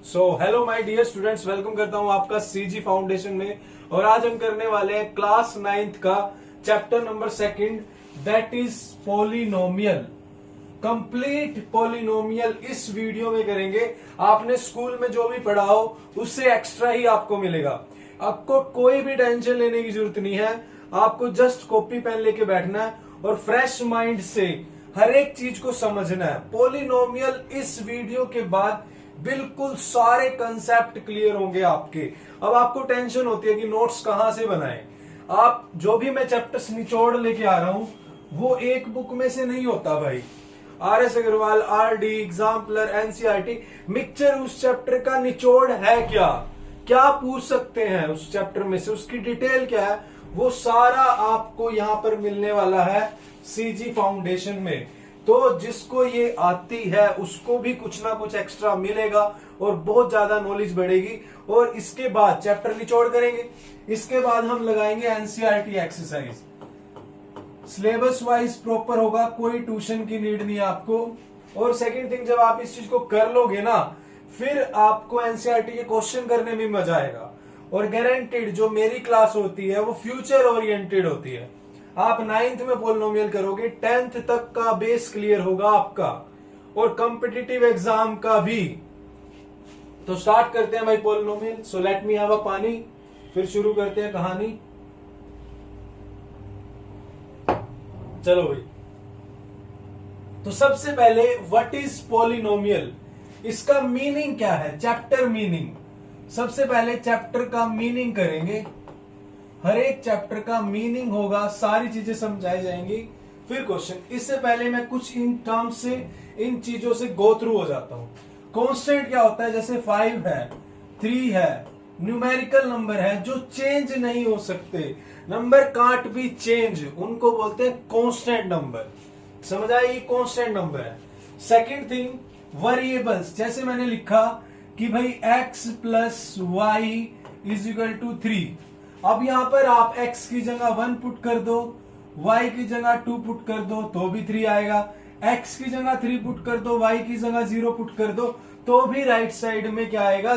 So hello my dear students, welcome करता हूं आपका सीजी फाउंडेशन में। और आज हम करने वाले हैं क्लास 9th का chapter number 2 that is polynomial. Complete polynomial इस वीडियो में करेंगे। आपने स्कूल में जो भी पढ़ा हो उससे एक्स्ट्रा ही आपको मिलेगा। आपको कोई भी टेंशन लेने की जरूरत नहीं है। आपको जस्ट कॉपी पेन लेके बैठना है और फ्रेश माइंड से हर एक चीज को समझना है। पॉलिनोमियल इस वीडियो के बाद बिल्कुल सारे कंसेप्ट क्लियर होंगे आपके। अब आपको टेंशन होती है कि नोट्स कहां से बनाएं। आप जो भी मैं चैप्टर्स निचोड़ लेके आ रहा हूं वो एक बुक में से नहीं होता भाई। RS Agarwal, RD, exemplar, NCERT mixture उस चैप्टर का निचोड़ है। क्या क्या पूछ सकते हैं उस चैप्टर में से, उसकी डिटेल क्या है, वो सारा आपको यहां पर मिलने वाला है सीजी फाउंडेशन में। तो जिसको ये आती है उसको भी कुछ ना कुछ एक्स्ट्रा मिलेगा और बहुत ज्यादा नॉलेज बढ़ेगी। और इसके बाद चैप्टर निचोड़ करेंगे, इसके बाद हम लगाएंगे NCERT exercise. Syllabus wise proper होगा, कोई ट्यूशन की नीड नहीं है आपको। और सेकंड थिंग, जब आप इस चीज को कर लोगे ना फिर आपको NCERT के क्वेश्चन करने में मजा आएगा। और गारंटेड जो मेरी क्लास होती है वो फ्यूचर ओरिएंटेड होती है। आप 9th में पॉलिनोमियल करोगे, 10th तक का बेस क्लियर होगा आपका और कॉम्पिटिटिव एग्जाम का भी। तो स्टार्ट करते हैं भाई polynomial. So let me have a पानी, फिर शुरू करते हैं कहानी। चलो भाई, तो सबसे पहले व्हाट इज पॉलिनोमियल, इसका मीनिंग क्या है, चैप्टर मीनिंग। सबसे पहले चैप्टर का मीनिंग करेंगे। हर एक चैप्टर का मीनिंग होगा, सारी चीजें समझाई जाएंगी, फिर क्वेश्चन। इससे पहले मैं कुछ इन टर्म्स से, इन चीजों से गो थ्रू हो जाता हूं। कांस्टेंट क्या होता है, जैसे 5 है, 3 है, न्यूमेरिकल नंबर है जो चेंज नहीं हो सकते, नंबर कांट बी चेंज, उनको बोलते हैं कांस्टेंट नंबर। समझ आई, ये कांस्टेंट नंबर है। सेकंड थिंग, वेरिएबल्स, जैसे मैंने लिखा कि भाई x plus Y is equal to 3। अब यहां पर आप x की जगह 1 पुट कर दो, y की जगह 2 पुट कर दो तो भी 3 आएगा। x की जगह 3 पुट कर दो, y की जगह 0 पुट कर दो तो भी राइट साइड में क्या आएगा,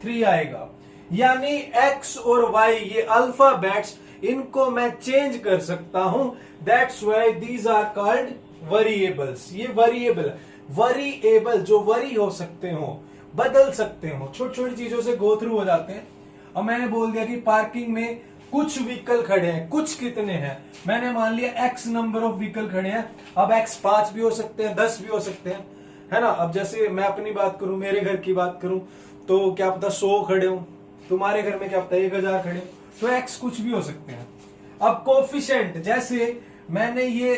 3 आएगा। यानी x और y ये अल्फाबेट्स, इनको मैं चेंज कर सकता हूं। That's why these are called variables. ये वेरिएबल, वेरिएबल जो वरी हो सकते हो, बदल सकते हो, छोटी छोटी चीजों से गो थ्रू हो जाते हैं। अब मैंने बोल दिया कि पार्किंग में कुछ व्हीकल खड़े हैं, कुछ कितने हैं, मैंने मान लिया x नंबर ऑफ व्हीकल खड़े हैं। अब x 5 भी हो सकते हैं, 10 भी हो सकते हैं, है ना। अब जैसे मैं अपनी बात करूं, मेरे घर की बात करूं, तो क्या पता 100 खड़े हो, तुम्हारे घर में क्या पता 1000 खड़े हो, तो x कुछ भी हो सकते हैं। अब कोफिशिएंट, जैसे मैंने ये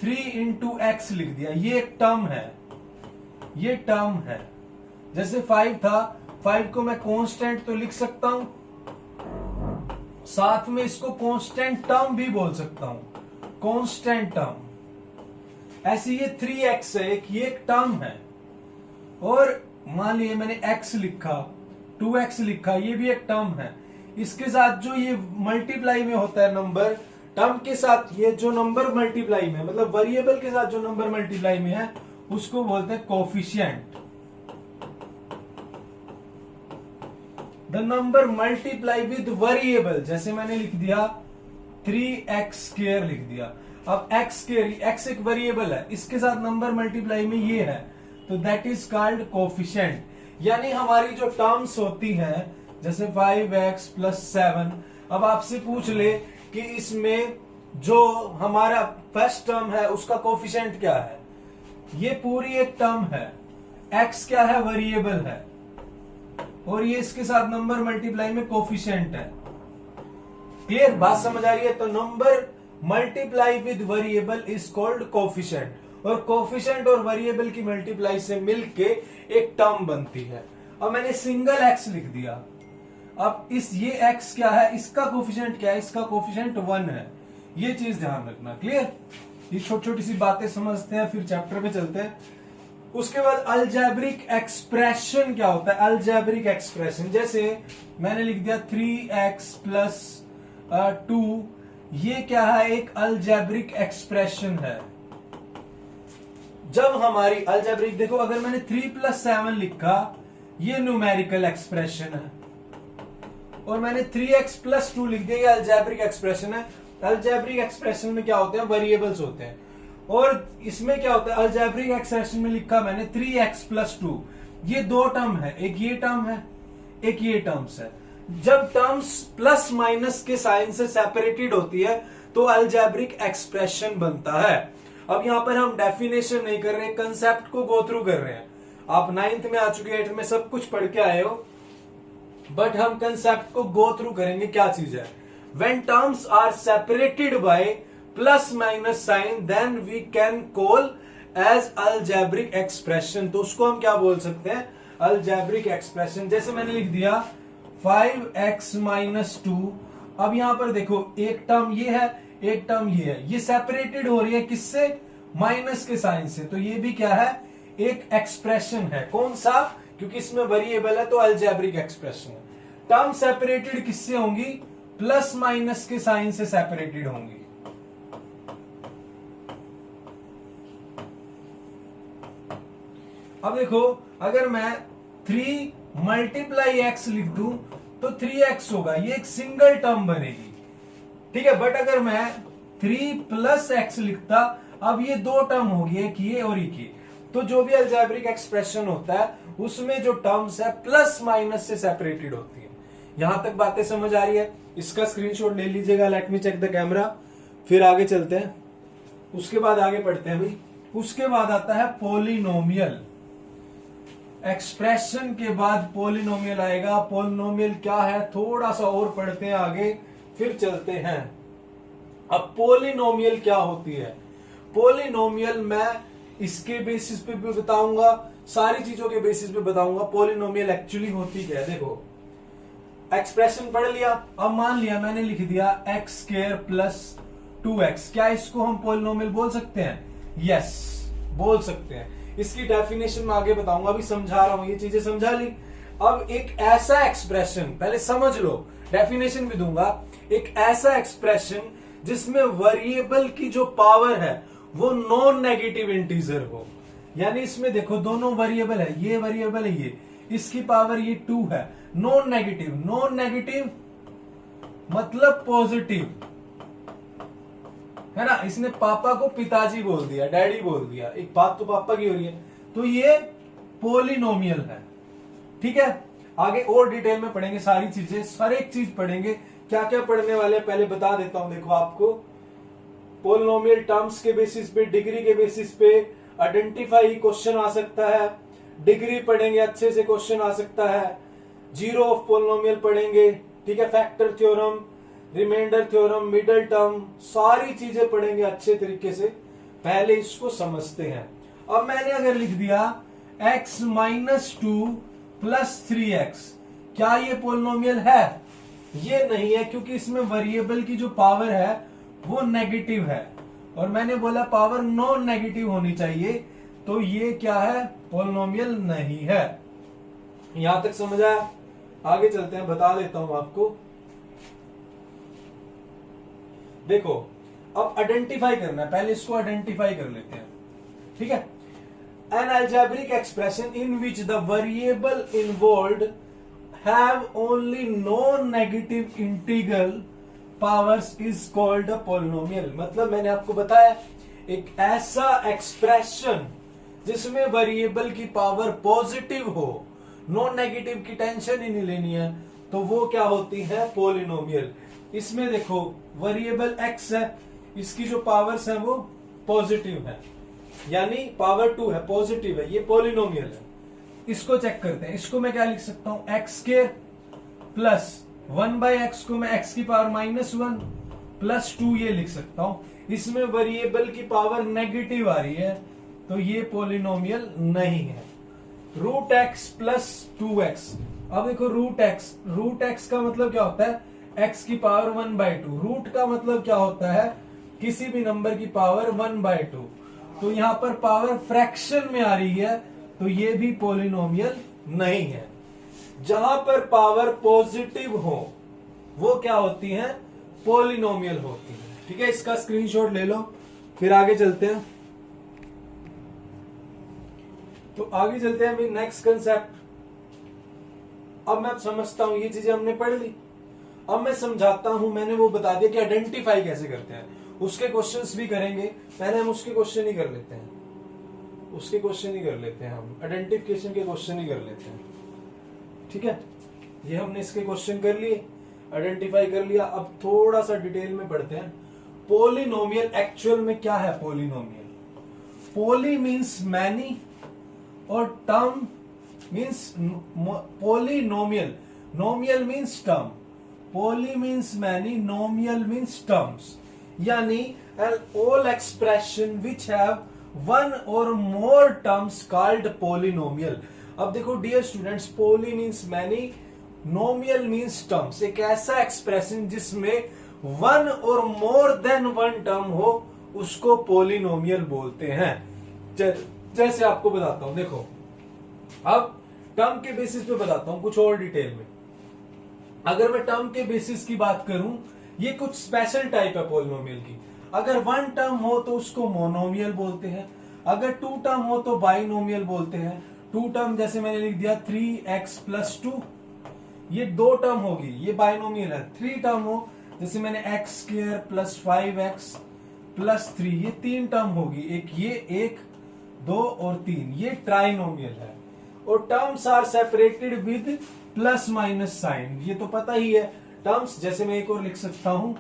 3 इंटू एक्स लिख दिया, ये एक टर्म है, ये टर्म है। जैसे 5 था, 5 को मैं कांस्टेंट तो लिख सकता हूं, साथ में इसको कांस्टेंट टर्म भी बोल सकता हूं, कांस्टेंट टर्म। ऐसे ये 3x है, ये एक टर्म है। और मान लिया मैंने x लिखा, 2x लिखा, ये भी एक टर्म है। इसके साथ जो ये मल्टीप्लाई में होता है नंबर, टर्म के साथ ये जो नंबर मल्टीप्लाई में, मतलब वेरिएबल के साथ जो नंबर मल्टीप्लाई में है उसको बोलते हैं coefficient. The number multiply with variable, जैसे मैंने लिख दिया 3x² लिख दिया। अब x², x एक वेरिएबल है, इसके साथ नंबर मल्टीप्लाई में ये है, तो दैट इज कॉल्ड कोफिशिएंट। यानी हमारी जो टर्म्स होती हैं, जैसे 5x प्लस 7, अब आपसे पूछ ले कि इसमें जो हमारा फर्स्ट टर्म है उसका कोफिशिएंट क्या है, ये पूरी एक टर्म है, x क्या है, वेरिएबल है, और ये इसके साथ नंबर मल्टीप्लाई में कोफिशिएंट है। क्लियर, बात समझ आ रही है। तो number multiply with variable is called coefficient, और कोफिशिएंट और वेरिएबल की मल्टीप्लाई से मिलके एक टर्म बनती है। अब मैंने सिंगल x लिख दिया, अब ये x क्या है, इसका कोफिशिएंट क्या है, इसका कोफिशिएंट 1 है। ये चीज ध्यान रखना। क्लियर, ये छोटी छोटी सी बातें समझते हैं, फिर चैप्टर पे चलते हैं। उसके बाद अलजेब्रिक एक्सप्रेशन क्या होता है, अलजेब्रिक एक्सप्रेशन, जैसे मैंने लिख दिया 3x प्लस 2, ये क्या है, एक अलजेब्रिक एक्सप्रेशन है। जब हमारी अलजेब्रिक, देखो अगर मैंने 3 प्लस 7 लिखा, ये न्यूमेरिकल एक्सप्रेशन है, और मैंने 3x प्लस 2 लिख दिया, ये अलजेब्रिक एक्सप्रेशन है। अलजेब्रिक एक्सप्रेशन में क्या होते हैं, वेरिएबल्स होते हैं, और इसमें क्या होता है, अलजेब्रिक एक्सप्रेशन में लिखा मैंने 3x प्लस 2, ये दो टर्म है, एक ये टर्म है, एक ये टर्म्स है। जब टर्म्स प्लस माइनस के साइन से सेपरेटेड होती है तो अलजेब्रिक एक्सप्रेशन बनता है। अब यहां पर हम डेफिनेशन नहीं कर रहे, कंसेप्ट को गो थ्रू कर रहे हैं। आप 9th में आ चुके, 8th में सब कुछ पढ़ के आए हो, बट हम कंसेप्ट को गो थ्रू करेंगे। क्या चीज है, when terms are separated by plus minus sign then we can call as algebraic expression. तो उसको हम क्या बोल सकते हैं, अलजेब्रिक एक्सप्रेशन। जैसे मैंने लिख दिया 5x माइनस 2। अब यहां पर देखो, एक टर्म ये है, एक टर्म ये है, ये सेपरेटेड हो रही है किससे, माइनस के साइन से, तो ये भी क्या है, एक एक्सप्रेशन है। कौन सा, क्योंकि इसमें वेरिएबल है तो अलजेब्रिक एक्सप्रेशन है। टर्म सेपरेटेड किससे होंगी, प्लस माइनस के साइन से सेपरेटेड होंगी। अब देखो, अगर मैं 3 मल्टीप्लाई x लिख दूं तो 3x होगा, ये एक सिंगल टर्म बनेगी, ठीक है। बट अगर मैं 3 प्लस x लिखता, अब ये दो टर्म होगी, एक ये और एक ये। तो जो भी अलजेब्रिक एक्सप्रेशन होता है उसमें जो टर्म्स है प्लस माइनस से सेपरेटेड होती है। यहां तक बातें समझ आ रही है, इसका स्क्रीनशॉट ले लीजिएगा। Let me check the camera, फिर आगे चलते हैं, उसके बाद आगे पढ़ते हैं भाई। उसके बाद आता है पॉलिनोमियल एक्सप्रेशन के बाद पॉलिनोमियल आएगा। पॉलिनोमियल क्या है, थोड़ा सा और पढ़ते हैं आगे, फिर चलते हैं। अब पॉलिनोमियल क्या होती है, पॉलिनोमियल मैं इसके बेसिस पे भी बताऊंगा, सारी चीजों के बेसिस पे बताऊंगा पॉलिनोमियल एक्चुअली होती क्या है। देखो, एक्सप्रेशन पढ़ लिया, अब मान लिया मैंने लिख दिया एक्स स्क्वायर प्लस 2x, क्या इसको हम पॉलिनोमियल बोल सकते हैं, यस बोल सकते हैं। इसकी डेफिनेशन में आगे बताऊंगा, अभी समझा रहा हूं, ये चीजें समझा ली। अब एक ऐसा एक्सप्रेशन, पहले समझ लो, डेफिनेशन भी दूंगा। एक ऐसा एक्सप्रेशन जिसमें वेरिएबल की जो पावर है वो नॉन नेगेटिव इंटीजर हो, यानी इसमें देखो दोनों वेरिएबल है, ये वेरिएबल है, ये इसकी पावर ये 2 है, नॉन नेगेटिव। नॉन नेगेटिव मतलब पॉजिटिव है ना, इसने पापा को पिताजी बोल दिया, डैडी बोल दिया, एक बात तो पापा की हो रही है, तो ये पॉलिनोमियल है, ठीक है। आगे और डिटेल में पढ़ेंगे सारी चीजें, हर एक चीज पढ़ेंगे। क्या क्या पढ़ने वाले हैं पहले बता देता हूं। देखो, आपको पॉलिनोमियल टर्म्स के बेसिस पे, डिग्री के बेसिस पे आइडेंटिफाई क्वेश्चन आ सकता है, डिग्री पढ़ेंगे अच्छे से, क्वेश्चन आ सकता है। जीरो ऑफ पॉलिनोमियल पढ़ेंगे, ठीक है, factor theorem, remainder theorem, middle term, सारी चीजें पढ़ेंगे अच्छे तरीके से। पहले इसको समझते हैं। अब मैंने अगर लिख दिया x माइनस 2 प्लस 3x, क्या ये पॉलिनोमियल है, ये नहीं है, क्योंकि इसमें वेरिएबल की जो पावर है वो नेगेटिव है, और मैंने बोला पावर नॉन नेगेटिव होनी चाहिए, तो ये क्या है, पॉलिनोमियल नहीं है। यहां तक समझ आया, आगे चलते हैं, बता देता हूं आपको। देखो, अब आइडेंटिफाई करना है, पहले इसको आइडेंटिफाई कर लेते हैं, ठीक है। N algebraic expression in which the variable involved have only non negative integral powers is called a polynomial. मतलब मैंने आपको बताया, एक ऐसा एक्सप्रेशन जिसमें वेरिएबल की पावर पॉजिटिव हो, नॉन नेगेटिव की टेंशन ही नहीं लेनी है, तो वो क्या होती है, पॉलिनोमियल। इसमें देखो वेरिएबल x है, इसकी जो पावर्स है वो पॉजिटिव है, यानी पावर 2 है, पॉजिटिव है, ये पॉलिनोमियल है। इसको चेक करते हैं, इसको मैं क्या लिख सकता हूं, एक्स स्क्वायर प्लस 1/x को मैं x की पावर -1 प्लस 2 ये लिख सकता हूं। इसमें वेरिएबल की पावर नेगेटिव आ रही है, तो ये पॉलिनोमियल नहीं है। रूट एक्स प्लस 2x, अब देखो रूट एक्स का मतलब क्या होता है, x की पावर 1/2। रूट का मतलब क्या होता है, किसी भी नंबर की पावर 1/2। तो यहां पर पावर फ्रैक्शन में आ रही है, तो ये भी पॉलिनोमियल नहीं है। जहां पर पावर पॉजिटिव हो वो क्या होती है, पॉलिनोमियल होती है, ठीक है। इसका स्क्रीनशॉट ले लो, फिर आगे चलते हैं। तो आगे चलते हैं नेक्स्ट कंसेप्ट। अब मैं समझता हूं, ये चीजें हमने पढ़ ली, अब मैं समझाता हूं। मैंने वो बता दिया कि आइडेंटिफाई कैसे करते हैं, उसके क्वेश्चंस भी करेंगे। पहले हम उसके क्वेश्चन ही कर लेते हैं, उसके क्वेश्चन ही कर लेते हैं, हम आइडेंटिफिकेशन के क्वेश्चन ही कर लेते हैं, ठीक है। ये हमने इसके क्वेश्चन कर लिए, आइडेंटिफाई कर लिया। अब थोड़ा सा डिटेल में पढ़ते हैं। पोलिनोमियल एक्चुअल में क्या है? पोलिनोमियल, पोली मीन्स मैनी और term means polynomial, नोमियल means term, पोली मीन्स मैनी, नोमियल मीन्स टर्म्स, यानी an all expression which have one or more terms called polynomial। अब देखो डियर स्टूडेंट्स, पोली मीन्स मैनी, नोमियल मीन्स टर्म्स, एक ऐसा expression जिसमें वन और more than one term हो उसको polynomial बोलते हैं। जैसे आपको बताता हूं, देखो अब टर्म के बेसिस पे बताता हूं कुछ और डिटेल में। अगर मैं टर्म के बेसिस की बात करूं, ये कुछ स्पेशल टाइप है पोलिनोमियल की। अगर वन टर्म हो तो उसको मोनोमियल बोलते हैं, अगर टू टर्म हो तो बाइनोमियल बोलते हैं। टू टर्म जैसे मैंने लिख दिया 3x+2, ये दो टर्म होगी, ये बाइनोमियल है। थ्री टर्म हो जैसे मैंने x² + 5x + 3, ये तीन टर्म होगी, एक ये, एक, दो और तीन, ये ट्राइनोमियल है। और terms are separated with +- sign, ये तो पता ही है। टर्म्स जैसे मैं एक और लिख सकता हूं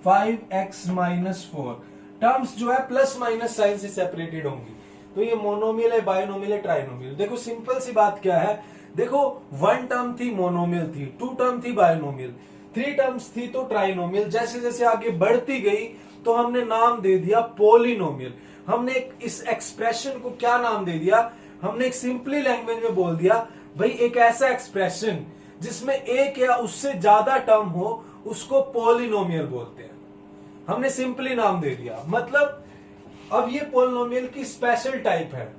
5x-4, टर्म्स जो है +- साइन से सेपरेटेड होंगी। तो ये मोनोमियल है, बाइनोमियल है, ट्राइनोमियल। देखो सिंपल सी बात क्या है, देखो वन टर्म थी मोनोमियल थी, टू टर्म थी बाइनोमियल, थ्री टर्म्स थी तो ट्राइनोमियल। जैसे जैसे आगे बढ़ती गई तो हमने नाम दे दिया पोलिनोमियल। हमने इस एक्सप्रेशन को क्या नाम दे दिया? हमने एक सिंपली लैंग्वेज में बोल दिया भाई एक ऐसा एक्सप्रेशन जिसमें एक या उससे ज्यादा टर्म हो उसको पोलिनोमियल बोलते हैं। हमने सिंपली नाम दे दिया, मतलब अब ये पोलिनोमियल की स्पेशल टाइप है।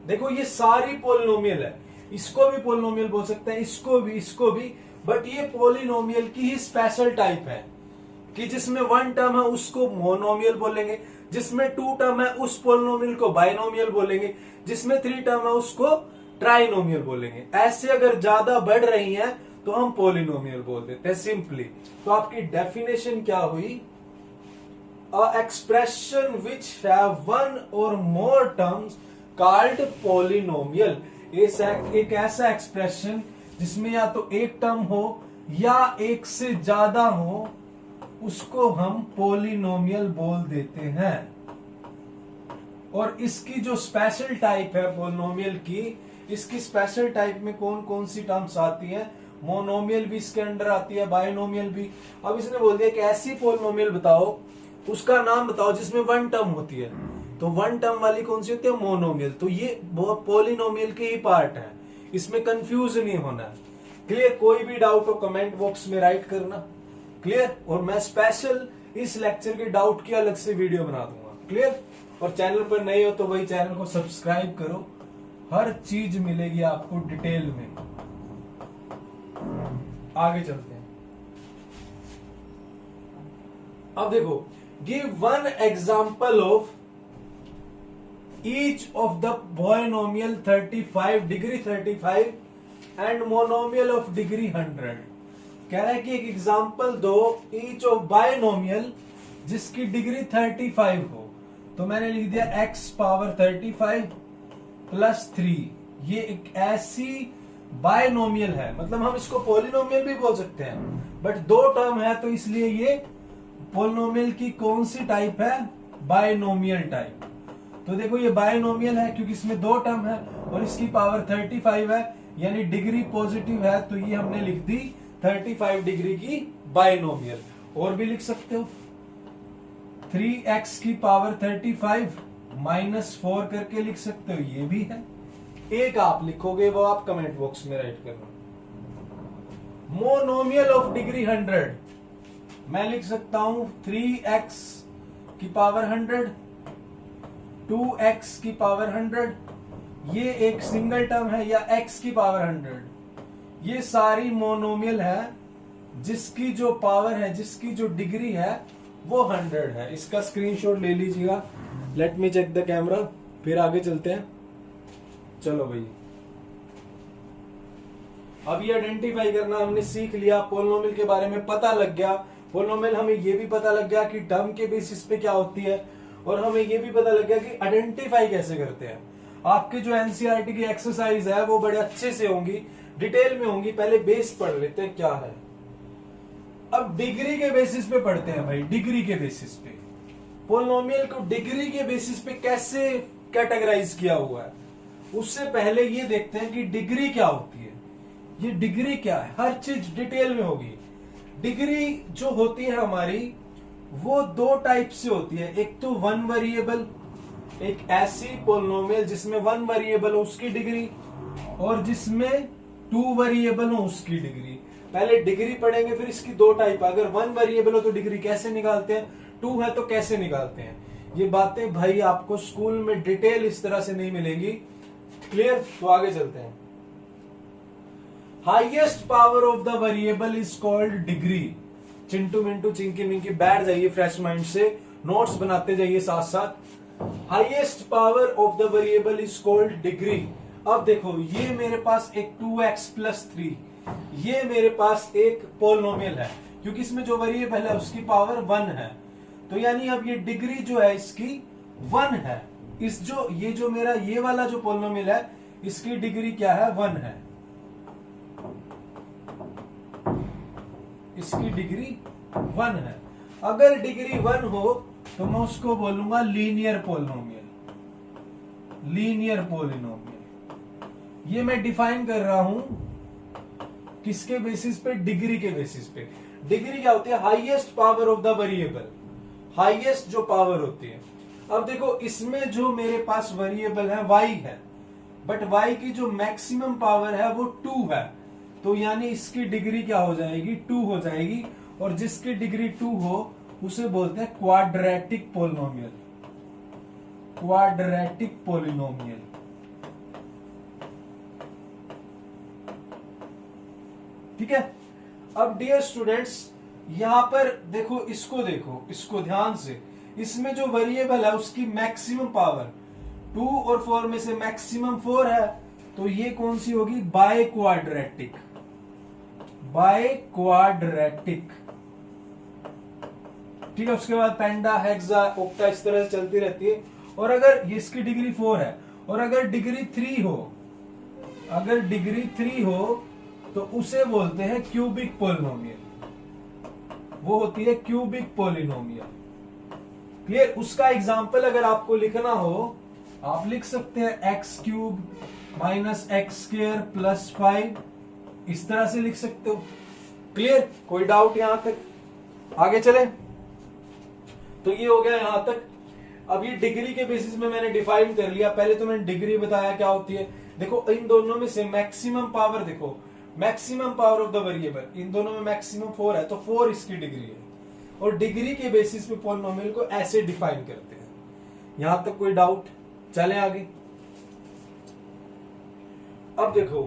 देखो ये सारी पोलिनोमियल है, इसको भी पोलिनोमियल बोल सकते हैं, इसको भी, बट ये पोलिनोमियल की ही स्पेशल टाइप है कि जिसमें वन टर्म है उसको मोनोमियल बोलेंगे, जिसमें टू टर्म है उस पोलिनोमियल को बाइनोमियल बोलेंगे, जिसमें थ्री टर्म है उसको ट्राइनोमियल बोलेंगे। ऐसे अगर ज्यादा बढ़ रही हैं तो हम पोलिनोमियल बोल देते हैं सिंपली। तो आपकी डेफिनेशन क्या हुई? अ एक्सप्रेशन विच हैव वन और मोर टर्म्स कॉल्ड पोलिनोमियल, एक ऐसा एक्सप्रेशन जिसमें या तो एक टर्म हो या एक से ज्यादा हो उसको हम पोलिनोमियल बोल देते हैं। और इसकी जो स्पेशल टाइप है पोलिनोमियल की, इसकी स्पेशल टाइप में कौन कौन सी टर्म्स आती हैं? मोनोमियल भी इसके अंडर आती है, बाइनोमियल भी। अब इसने बोल दिया कि ऐसी पोलिनोमियल बताओ, उसका नाम बताओ जिसमें वन टर्म होती है। तो वन टर्म वाली कौन सी होती है? मोनोमियल। तो ये पोलिनोमियल के ही पार्ट है, इसमें कंफ्यूज नहीं होना है। क्लियर? कोई भी डाउट हो कमेंट बॉक्स में राइट करना। क्लियर? और मैं स्पेशल इस लेक्चर के डाउट की अलग से वीडियो बना दूंगा। क्लियर? और चैनल पर नए हो तो वही चैनल को सब्सक्राइब करो, हर चीज मिलेगी आपको डिटेल में। आगे चलते हैं। अब देखो, give one example of each of the polynomial 35 degree 35 and monomial of degree 100। कह रहा है कि एक एग्जांपल दो ईच ऑफ बाइनोमियल जिसकी डिग्री 35 हो। तो मैंने लिख दिया x⁵ + 3। ये एक ऐसी बाइनोमियल है, मतलब हम इसको पोलिनोमियल भी बोल सकते हैं, बट दो टर्म है तो इसलिए ये पोलिनोमियल की कौन सी टाइप है? Binomial type. तो देखो ये बाइनोमियल है क्योंकि इसमें दो टर्म है और इसकी पावर 35 है, यानी डिग्री पॉजिटिव है, तो ये हमने लिख दी 35 डिग्री की बाइनोमियल। और भी लिख सकते हो 3x की पावर 35 -4 करके लिख सकते हो, ये भी है। एक आप लिखोगे वो आप कमेंट बॉक्स में राइट करना। मोनोमियल ऑफ डिग्री 100 मैं लिख सकता हूं 3x की पावर 100, 2x की पावर 100, ये एक सिंगल टर्म है, या x की पावर 100। ये सारी मोनोमियल है जिसकी जो पावर है, जिसकी जो डिग्री है वो 100 है। इसका स्क्रीनशॉट ले लीजिएगा। Let me check the camera, फिर आगे चलते हैं। चलो भाई, अब ये आइडेंटिफाई करना हमने सीख लिया, पोलिनोमियल के बारे में पता लग गया। पोलिनोमियल हमें ये भी पता लग गया कि टर्म के बेसिस पे क्या होती है, और हमें ये भी पता लग गया कि आइडेंटिफाई कैसे करते हैं। आपके जो एनसीईआरटी की एक्सरसाइज है वो बड़े अच्छे से होंगी, डिटेल में होंगी। पहले बेस पढ़ लेते हैं क्या है। अब डिग्री के बेसिस पे पढ़ते हैं भाई, डिग्री के बेसिस पे पोलिनोमियल को डिग्री के बेसिस पे कैसे कैटेगराइज किया हुआ है। उससे पहले ये देखते हैं कि डिग्री क्या होती है। ये डिग्री क्या है, हर चीज डिटेल में होगी। डिग्री जो होती है हमारी वो दो टाइप से होती है। एक तो वन वेरिएबल, एक ऐसी पोलिनोमियल जिसमें वन वेरिएबल हो उसकी डिग्री, और जिसमें टू वेरिएबल हो उसकी डिग्री। पहले डिग्री पढ़ेंगे, फिर इसकी दो टाइप। अगर वन वेरिएबल हो तो डिग्री कैसे निकालते हैं, टू है तो कैसे निकालते हैं। ये बातें भाई आपको स्कूल में डिटेल इस तरह से नहीं मिलेंगी। क्लियर? तो आगे चलते हैं। Highest power of the variable is called degree. Chintu Mintu Chinki Minki बैठ जाइए फ्रेश माइंड से, नोट्स बनाते जाइए साथ साथ। Highest power of the variable is called degree. अब देखो, ये मेरे पास एक 2x + 3, ये मेरे पास एक पोलिनोमियल है, क्योंकि इसमें जो वेरिएबल है उसकी पावर 1 है। तो यानी अब ये डिग्री जो है इसकी 1 है। इस जो ये जो मेरा ये वाला जो पोलिनोमियल है इसकी डिग्री क्या है, 1 है। इसकी डिग्री 1 है। अगर डिग्री 1 हो तो मैं उसको बोलूंगा लीनियर पोलिनोमियल। लीनियर पोलिनोमियल ये मैं डिफाइन कर रहा हूं किसके बेसिस पे, डिग्री के बेसिस पे। डिग्री क्या होती है, highest power of the variable, highest जो पावर होती है। अब देखो, इसमें जो मेरे पास वेरिएबल है y है, बट y की जो मैक्सिमम पावर है वो 2 है। तो यानी इसकी डिग्री क्या हो जाएगी, 2 हो जाएगी। और जिसकी डिग्री 2 हो उसे बोलते हैं क्वाड्रेटिक पोलिनोमियल। Quadratic polynomial. ठीक है। अब डियर स्टूडेंट्स, यहां पर देखो, इसको ध्यान से। इसमें जो वेरिएबल है उसकी मैक्सिमम पावर 2 और 4 में से मैक्सिमम 4 है, तो ये कौन सी होगी, बाय क्वाड्रेटिक। By quadratic. ठीक है। उसके बाद पेंडा, हेक्सा, ओक्टा, इस तरह से चलती रहती है। और अगर ये इसकी डिग्री 4 है और अगर डिग्री 3 हो, अगर डिग्री 3 हो तो उसे बोलते हैं क्यूबिक पोलिनोमियल। वो होती है क्यूबिक पोलिनोमियल। क्लियर? उसका एग्जांपल अगर आपको लिखना हो, आप लिख सकते हैं x³ - x² + 5, इस तरह से लिख सकते हो। क्लियर? कोई डाउट यहां तक? आगे चले। तो ये हो गया यहां तक। अब ये डिग्री के बेसिस में मैंने डिफाइन कर लिया। पहले तो मैंने डिग्री बताया क्या होती है। देखो, इन दोनों में से मैक्सिमम पावर, देखो maximum power of the variable, इन दोनों में मैक्सिमम 4 है, तो 4 इसकी डिग्री है। और डिग्री के बेसिस पे पोलिनोमियल को ऐसे डिफाइन करते हैं। यहां तक कोई डाउट? चले आगे। अब देखो,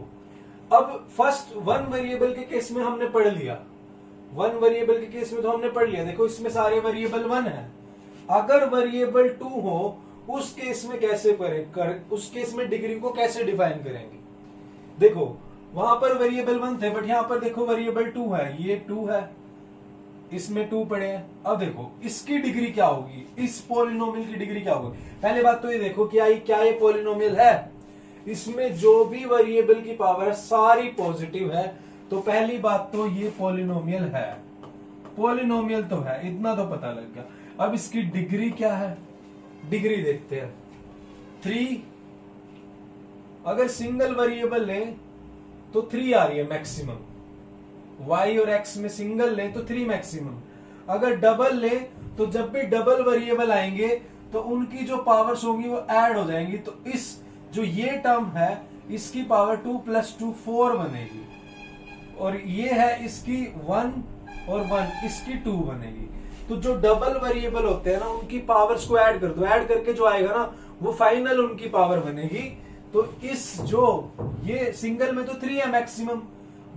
अब फर्स्ट वन वेरिएबल के केस में हमने पढ़ लिया। वन वेरिएबल के केस में तो हमने पढ़ लिया। देखो, इसमें सारे वेरिएबल 1 है। अगर वेरिएबल 2 हो उस केस में कैसे उस केस में डिग्री को कैसे डिफाइन करेंगे। देखो, वहां पर वेरिएबल 1 थे, बट यहां पर देखो वेरिएबल 2 है। ये 2 है, इसमें 2 पड़े हैं। अब देखो इसकी डिग्री क्या होगी, इस पोलिनोमियल की डिग्री क्या होगी। पहले बात तो ये देखो कि क्या ये पोलिनोमियल है, इसमें जो भी वेरिएबल की पावर है सारी पॉजिटिव है। तो पहली बात तो ये पोलिनोमियल है। पोलिनोमियल तो है, इतना तो पता लग गया। अब इसकी डिग्री क्या है, डिग्री देखते हैं। 3, अगर सिंगल वेरिएबल लें तो 3 आ रही है मैक्सिमम। y और x में सिंगल लें तो 3 मैक्सिमम। अगर डबल लें तो जब भी डबल वेरिएबल आएंगे तो उनकी जो पावर्स होंगी वो ऐड हो जाएंगी। तो इस जो ये टर्म है इसकी पावर 2 + 2 4 बनेगी, और ये है इसकी 1 और 1 इसकी 2 बनेगी। तो जो डबल वेरिएबल होते हैं ना उनकी पावर्स को ऐड कर दो, ऐड करके जो आएगा ना वो फाइनल उनकी पावर बनेगी। तो इस जो ये सिंगल में तो 3 है मैक्सिमम,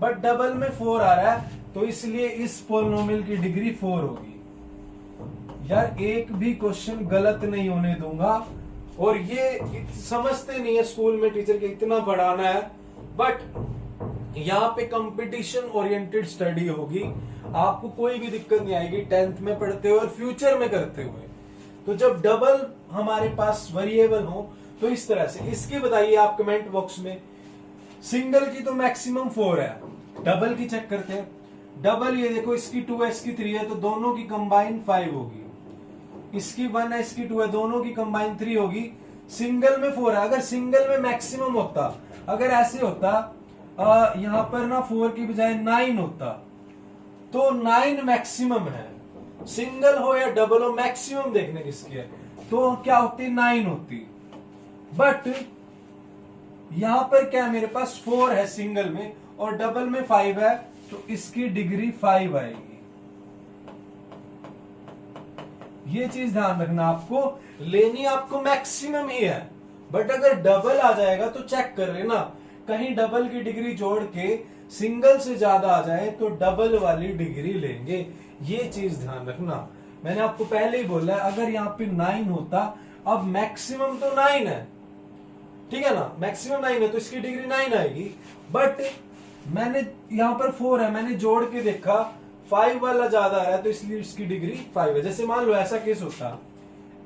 बट डबल में 4 आ रहा है, तो इसलिए इस पोलिनोमियल की डिग्री 4 होगी। यार एक भी क्वेश्चन गलत नहीं होने दूंगा। और ये समझते नहीं है स्कूल में टीचर के इतना पढ़ाना है, बट यहाँ पे कंपटीशन ओरिएंटेड स्टडी होगी, आपको कोई भी दिक्कत नहीं आएगी 10th में पढ़ते हुए और फ्यूचर में करते हुए। तो जब डबल हमारे पास वेरिएबल हो तो इस तरह से, इसकी बताइए आप कमेंट बॉक्स में। सिंगल की तो मैक्सिमम 4 है, डबल की चेक करते हैं। डबल ये देखो, इसकी 2 है इसकी 3 है, तो दोनों की कंबाइन 5 होगी। इसकी 1 है इसकी 2 है, दोनों की कंबाइन 3 होगी। सिंगल में 4 है, अगर सिंगल में मैक्सिमम होता, अगर ऐसे होता यहां पर ना 4 की बजाय 9 होता, तो 9 मैक्सिमम है। सिंगल हो या डबल हो, मैक्सिमम देखने किसकी है, तो क्या होती 9 होती। बट यहां पर क्या मेरे पास 4 है सिंगल में और डबल में 5 है, तो इसकी डिग्री 5 आएगी। ये चीज ध्यान रखना, आपको लेनी आपको मैक्सिमम ही है। बट अगर डबल आ जाएगा तो चेक कर लेना, कहीं डबल की डिग्री जोड़ के सिंगल से ज्यादा आ जाए तो डबल वाली डिग्री लेंगे। ये चीज ध्यान रखना, मैंने आपको पहले ही बोला है। अगर यहाँ पे 9 होता, अब मैक्सिमम तो 9 है, ठीक है ना, मैक्सिमम 9 है तो इसकी डिग्री 9 आएगी। बट मैंने यहाँ पर 4 है, मैंने जोड़ के देखा 5 वाला ज्यादा आ रहा है, तो इसलिए इसकी डिग्री 5 है। जैसे मान लो ऐसा केस होता,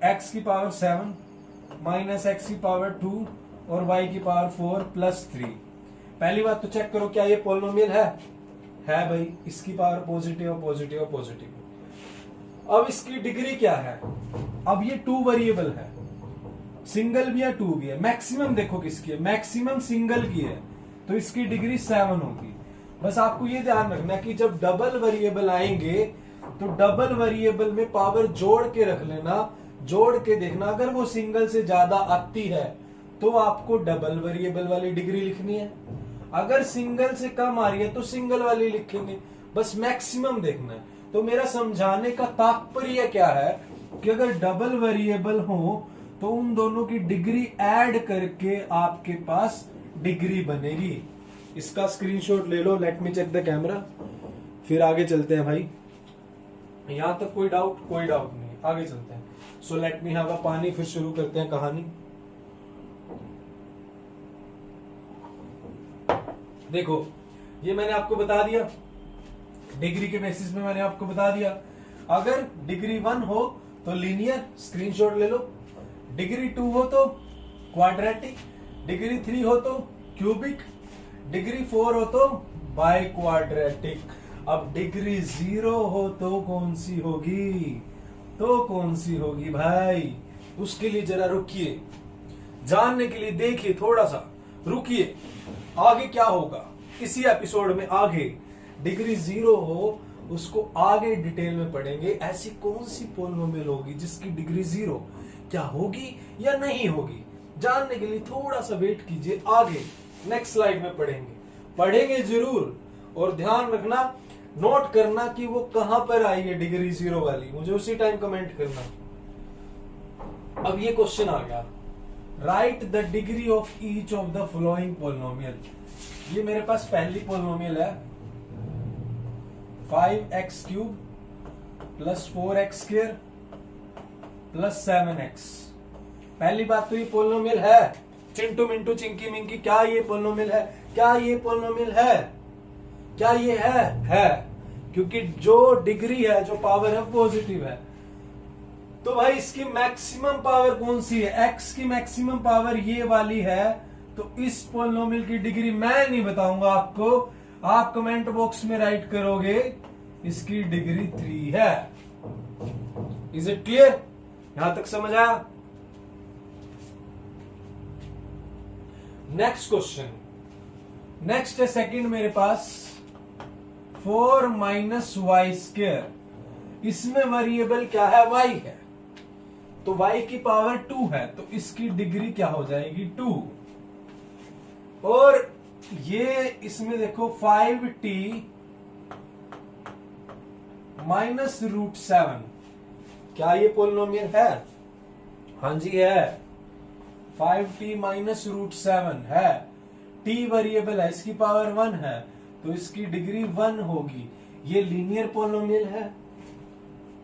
x की पावर 7 माइनस x की पावर 2 और y की पावर 4 प्लस 3। पहली बात तो चेक करो क्या ये पोलिनोमियल है भाई, इसकी पावर पॉजिटिव पॉजिटिव पॉजिटिव। अब इसकी डिग्री क्या है, अब ये 2 वेरिएबल है, सिंगल भी है 2 भी है। मैक्सिमम देखो किसकी है, मैक्सिमम सिंगल की है, तो इसकी डिग्री 7 होगी। बस आपको ये ध्यान रखना कि जब डबल वेरिएबल आएंगे तो डबल वेरिएबल में पावर जोड़ के रख लेना, जोड़ के देखना, अगर वो सिंगल से ज्यादा आती है तो आपको डबल वेरिएबल वाली डिग्री लिखनी है। अगर सिंगल से कम आ रही है तो सिंगल वाली लिखेंगे, बस मैक्सिमम देखना है। तो मेरा समझाने का तात्पर्य क्या है कि अगर डबल वेरिएबल हो तो उन दोनों की डिग्री ऐड करके आपके पास डिग्री बनेगी। इसका स्क्रीनशॉट ले लो, let me check the camera, फिर आगे चलते हैं भाई। यहां तक कोई डाउट नहीं, आगे चलते हैं। So let me have a पानी, फिर शुरू करते हैं कहानी। देखो ये मैंने आपको बता दिया, डिग्री के बेसिस में मैंने आपको बता दिया। अगर डिग्री 1 हो तो लीनियर, स्क्रीनशॉट ले लो। डिग्री 2 हो तो क्वाड्रेटिक, डिग्री 3 हो तो क्यूबिक, डिग्री 4 हो तो बाई क्वाड्रेटिक। अब डिग्री 0 हो तो कौन सी होगी, तो कौन सी होगी भाई, उसके लिए जरा रुकिए, जानने के लिए देखिए, थोड़ा सा रुकिए, आगे क्या होगा इसी एपिसोड में। आगे डिग्री 0 हो उसको आगे डिटेल में पढ़ेंगे, ऐसी कौन सी पोलिनोमियल होगी जिसकी डिग्री 0, क्या होगी या नहीं होगी, जानने के लिए थोड़ा सा वेट कीजिए, आगे नेक्स्ट स्लाइड में पढ़ेंगे जरूर। और ध्यान रखना, नोट करना कि वो कहां पर आई है डिग्री 0 वाली, मुझे उसी टाइम कमेंट करना। अब ये क्वेश्चन आ गया, right the degree of each of the following polynomial. ये मेरे पास पहली पोलिनोमियल है 5x³ plus 4x² plus 7x। पहली बात तो ये पोलिनोमियल है, चिंटू मिंटू चिंकी मिंकी, क्या ये पोलिनोमियल है, क्या ये पोलिनोमियल है, क्या ये है, क्योंकि जो डिग्री है, जो पावर है पॉजिटिव है। तो भाई इसकी मैक्सिमम पावर कौन सी है, x की मैक्सिमम पावर ये वाली है, तो इस पोलिनोमियल की डिग्री मैं नहीं बताऊंगा आपको, आप कमेंट बॉक्स में राइट करोगे, इसकी डिग्री 3 है। इज इट क्लियर, यहां तक समझ आया। नेक्स्ट क्वेश्चन, नेक्स्ट है सेकंड मेरे पास 4 माइनस y²। इसमें वेरिएबल क्या है, y है, तो y की पावर 2 है, तो इसकी डिग्री क्या हो जाएगी 2। और ये इसमें देखो 5t माइनस √7, क्या ये पोलिनोमियल है, हाँ जी है, 5t माइनस √7 है, t वेरिएबल है, इसकी पावर 1 है, तो इसकी डिग्री 1 होगी। ये लीनियर पोलिनोमियल है।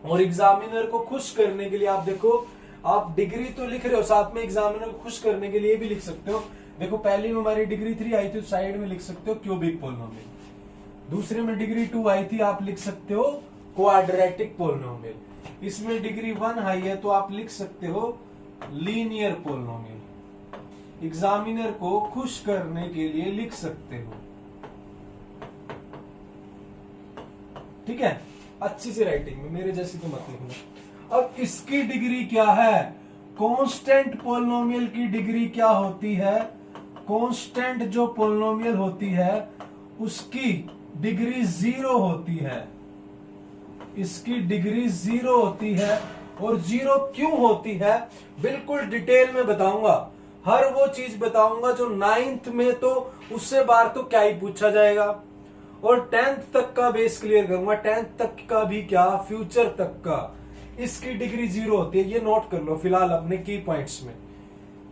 और एग्जामिनर को खुश करने के लिए आप देखो, आप डिग्री तो लिख रहे हो, साथ में एग्जामिनर को खुश करने के लिए भी लिख सकते हो, देखो पहली में हमारी डिग्री 3 आई थी तो साइड में लिख सकते हो क्यूबिक पोलिनोमियल, दूसरे में डिग्री 2 आई थी आप लिख सकते हो क्वाड्रेटिक पोलिनोमियल, इसमें डिग्री 1 आई है तो आप लिख सकते हो लीनियर पोलिनोमियल। एग्जामिनर को खुश करने के लिए लिख सकते हो, ठीक है, अच्छी सी राइटिंग में, मेरे जैसी तो मत लिखना। अब इसकी डिग्री क्या है, कांस्टेंट पोलिनोमियल की डिग्री क्या होती है, कांस्टेंट जो पोलिनोमियल होती है उसकी डिग्री 0 होती है, इसकी डिग्री 0 होती है। और 0 क्यों होती है बिल्कुल डिटेल में बताऊंगा, हर वो चीज बताऊंगा जो 9th में, तो उससे बाहर तो क्या ही पूछा जाएगा, और 10th तक का बेस क्लियर करूंगा, 10th तक का भी क्या, फ्यूचर तक का। इसकी डिग्री 0 होती है, ये नोट कर लो फिलहाल अपने की पॉइंट्स में।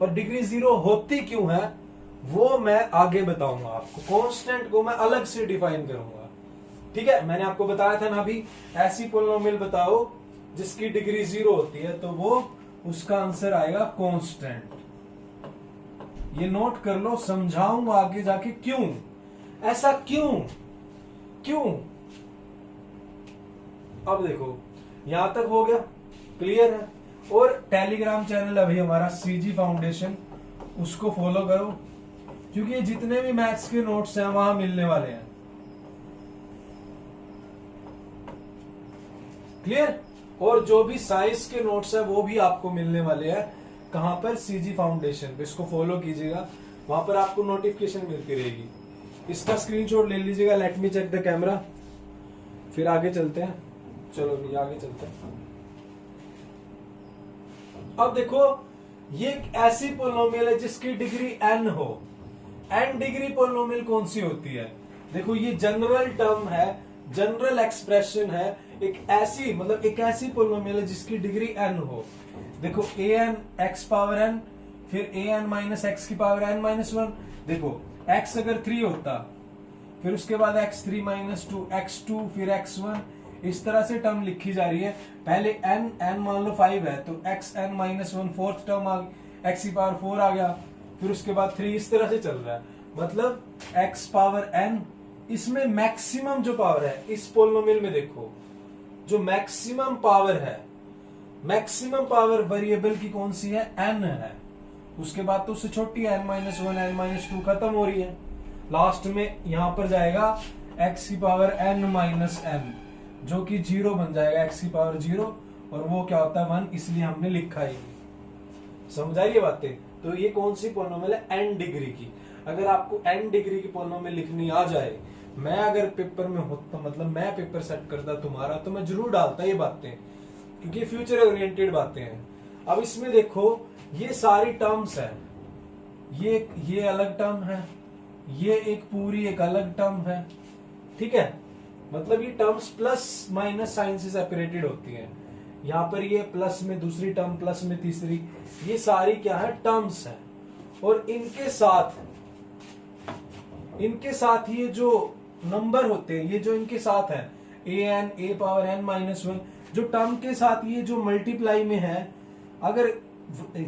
और डिग्री 0 होती क्यों है वो मैं आगे बताऊंगा आपको, कांस्टेंट को मैं अलग से डिफाइन करूंगा, ठीक है। मैंने आपको बताया था ना अभी, ऐसी पोलिनोमियल बताओ जिसकी डिग्री 0 होती है, तो वो उसका आंसर आएगा कांस्टेंट। ये नोट कर लो, समझाऊंगा आगे जाके क्यों ऐसा, क्यों क्यों। अब देखो यहां तक हो गया, क्लियर है। और टेलीग्राम चैनल अभी हमारा सीजी फाउंडेशन, उसको फॉलो करो, क्योंकि ये जितने भी मैथ्स के नोट्स हैं वहां मिलने वाले हैं, क्लियर। और जो भी साइंस के नोट्स है वो भी आपको मिलने वाले हैं, कहां पर, सीजी फाउंडेशन पे, इसको फॉलो कीजिएगा, वहां पर आपको नोटिफिकेशन मिलती रहेगी। इसका स्क्रीनशॉट ले लीजिएगा, let me check the camera, फिर आगे चलते हैं। चलो भी आगे चलते हैं। अब देखो ये एक ऐसी पोलिनोमियल है जिसकी डिग्री n हो। n डिग्री पोलिनोमियल कौन सी होती है, देखो ये जनरल टर्म है, जनरल एक्सप्रेशन है, एक ऐसी मतलब एक ऐसी पोलिनोमियल है जिसकी डिग्री n हो। देखो an x पावर n, फिर an माइनस एक्स की पावर n माइनस 1। देखो x अगर 3 होता, फिर उसके बाद x3 माइनस 2, x2, फिर x1, इस तरह से टर्म लिखी जा रही है। पहले n मान लो 5 है तो xn माइनस 1 फोर्थ टर्म आ गई, x की पावर 4 आ गया, फिर उसके बाद 3, इस तरह से चल रहा है। मतलब x पावर n, इसमें मैक्सिमम जो पावर है इस पोलिनोमियल में, देखो जो मैक्सिमम पावर है, मैक्सिमम पावर वेरिएबल की कौन सी है, n है। उसके बाद तो उससे छोटी है, n माइनस 1, n माइनस 2 खत्म हो रही है। लास्ट में यहां पर जाएगा x की पावर n माइनस n, जो कि 0 बन जाएगा, x की पावर 0, और वो क्या होता है 1, इसलिए हमने लिखा ही। समझ आई ये बातें। तो ये कौन सी पोलिनोमियल है, n डिग्री की। अगर आपको n डिग्री की पोलिनोमियल लिखनी आ जाए, मैं अगर पेपर में होता, मतलब मैं पेपर सेट करता तुम्हारा, तो मैं जरूर डालता ये बातें, क्योंकि फ्यूचर ओरिएंटेड बातें हैं। अब इसमें देखो ये सारी टर्म्स है, ये अलग टर्म है, ये एक पूरी एक अलग टर्म है, ठीक है। मतलब ये टर्म्स प्लस माइनस साइन से सेपरेटेड होती हैं। यहां पर ये प्लस में दूसरी टर्म, प्लस में तीसरी, ये सारी क्या है, टर्म्स है। और इनके साथ ये जो नंबर होते हैं, ये जो इनके साथ है a पावर n माइनस 1, जो टर्म के साथ ये जो मल्टीप्लाई में है, अगर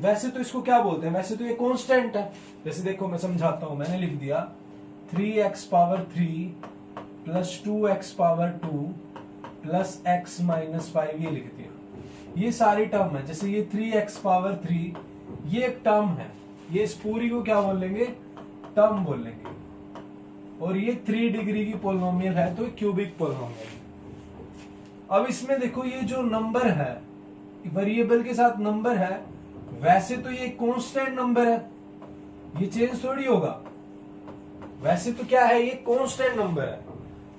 वैसे तो इसको क्या बोलते हैं, वैसे तो ये कांस्टेंट है। जैसे देखो मैं समझाता हूं, मैंने लिख दिया 3x power 3 plus 2x power 2 plus x minus 5, ये लिख दिया। ये सारी टर्म है। जैसे ये 3x पावर 3, ये एक टर्म है, ये इस पूरी को क्या बोलेंगे, टर्म बोलेंगे। और ये 3 डिग्री की पोलिनोमियल है, तो क्यूबिक पोलिनोमियल। अब इसमें देखो ये जो नंबर है, वेरिएबल के साथ नंबर है, वैसे तो ये कांस्टेंट नंबर है, ये चेंज थोड़ी होगा। वैसे तो क्या है, ये कांस्टेंट नंबर है,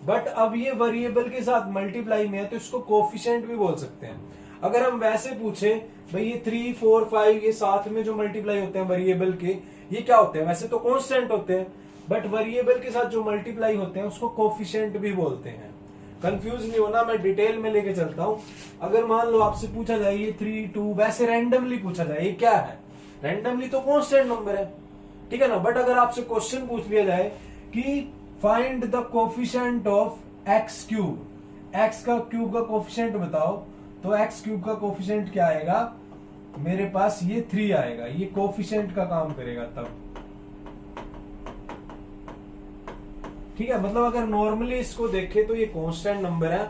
बट अब ये वेरिएबल के साथ मल्टीप्लाई में है, तो इसको कोफिशिएंट भी बोल सकते हैं। अगर हम वैसे पूछे भाई ये 3, 4, 5 ये साथ में जो मल्टीप्लाई होते हैं वेरिएबल के, ये क्या होते हैं, वैसे तो कांस्टेंट होते हैं, बट वेरिएबल के साथ जो मल्टीप्लाई होते हैं उसको कोफिशिएंट भी बोलते हैं। कंफ्यूज नहीं होना, मैं डिटेल में लेके चलता हूं। अगर मान लो आपसे पूछा जाए ये 3, 2, वैसे रैंडमली पूछा जाए ये क्या है, रैंडमली तो कांस्टेंट नंबर है, ठीक है ना। बट अगर आपसे क्वेश्चन पूछ लिया जाए कि find the coefficient of x cube, x का क्यूब का कोफिशिएंट बताओ, तो x क्यूब का कोफिशिएंट क्या आएगा, मेरे पास ये 3 आएगा, ये कोफिशिएंट का काम करेगा तब, ठीक है, मतलब अगर नॉर्मली इसको देखें तो ये कांस्टेंट नंबर है,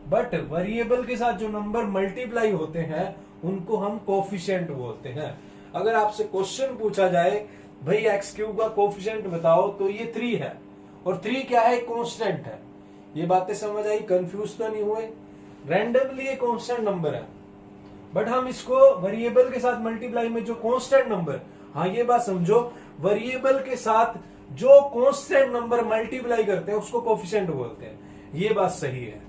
बट वेरिएबल के साथ जो नंबर मल्टीप्लाई होते हैं उनको हम कोफिशिएंट बोलते हैं। अगर आपसे क्वेश्चन पूछा जाए भाई एक्स क्यूब का कोफिशिएंट बताओ, तो ये 3 है, और 3 क्या है, कांस्टेंट है। ये बातें समझ आई, कंफ्यूज तो नहीं हुए। रैंडमली ये कांस्टेंट नंबर है, बट हम इसको वेरिएबल के साथ मल्टीप्लाई में जो कांस्टेंट नंबर, हाँ ये बात समझो, वेरिएबल के साथ जो कांस्टेंट नंबर मल्टीप्लाई करते हैं उसको कोफिशिएंट बोलते हैं। ये बात सही है,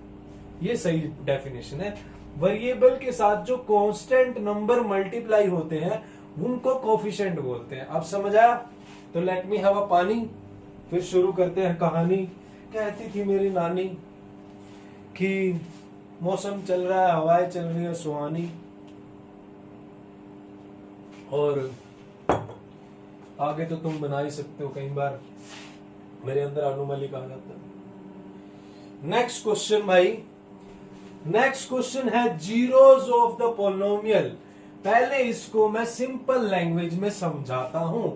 ये सही डेफिनेशन है। वेरिएबल के साथ जो कांस्टेंट नंबर मल्टीप्लाई होते हैं उनको कोफिशिएंट बोलते हैं। अब समझ आया? तो लेट मी हैव अ पानी, फिर शुरू करते हैं कहानी। कहती थी मेरी नानी कि मौसम चल रहा है, हवाएं चल रही है सुहानी, और आगे तो तुम बना ही सकते हो, कई बार मेरे अंदर अनुमलिक आ जाता है। नेक्स्ट क्वेश्चन भाई, नेक्स्ट क्वेश्चन है जीरोस ऑफ द पोलिनोमियल। पहले इसको मैं सिंपल लैंग्वेज में समझाता हूं,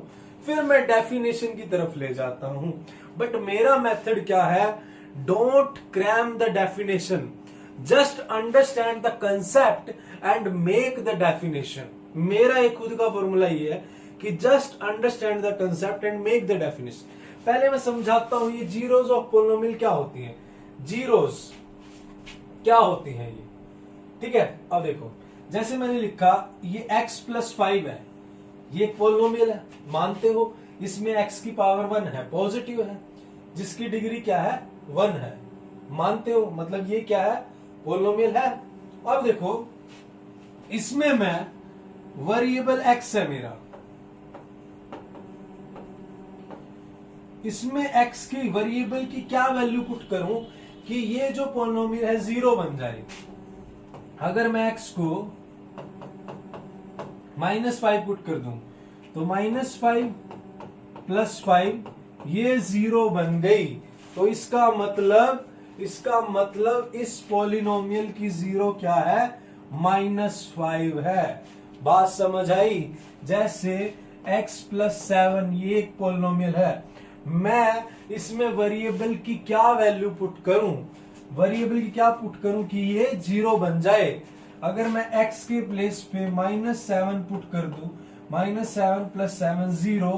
फिर मैं डेफिनेशन की तरफ ले जाता हूं। बट मेरा मेथड क्या है, don't cram the definition, just understand the concept and make the definition. मेरा एक खुद का फॉर्मूला ये है कि just understand the concept and make the definition. पहले मैं समझाता हूं ये जीरोस ऑफ पोलिनोमियल क्या होती है, जीरोस क्या होती है ये, ठीक है। अब देखो, जैसे मैंने लिखा ये x+5 है, ये एक पोलिनोमियल है, मानते हो, इसमें x की पावर 1 है, पॉजिटिव है, जिसकी डिग्री क्या है, 1 है, मानते हो, मतलब ये क्या है, पोलिनोमियल है। अब देखो इसमें मैं वेरिएबल x है मेरा, इसमें x की वेरिएबल की क्या वैल्यू पुट करूं कि ये जो पोलिनोमियल है 0 बन जाए। अगर मैं x को -5 पुट कर दूं तो -5 + 5 ये 0 बन गई। तो इसका मतलब इस पोलिनोमियल की 0 क्या है, -5 है। बात समझ आई? जैसे x+7 ये एक पोलिनोमियल है, मैं इसमें वेरिएबल की क्या वैल्यू पुट करूं, वेरिएबल की क्या पुट करूं कि ये 0 बन जाए। अगर मैं x के प्लेस पे -7 पुट कर दूं, -7 + 7 0,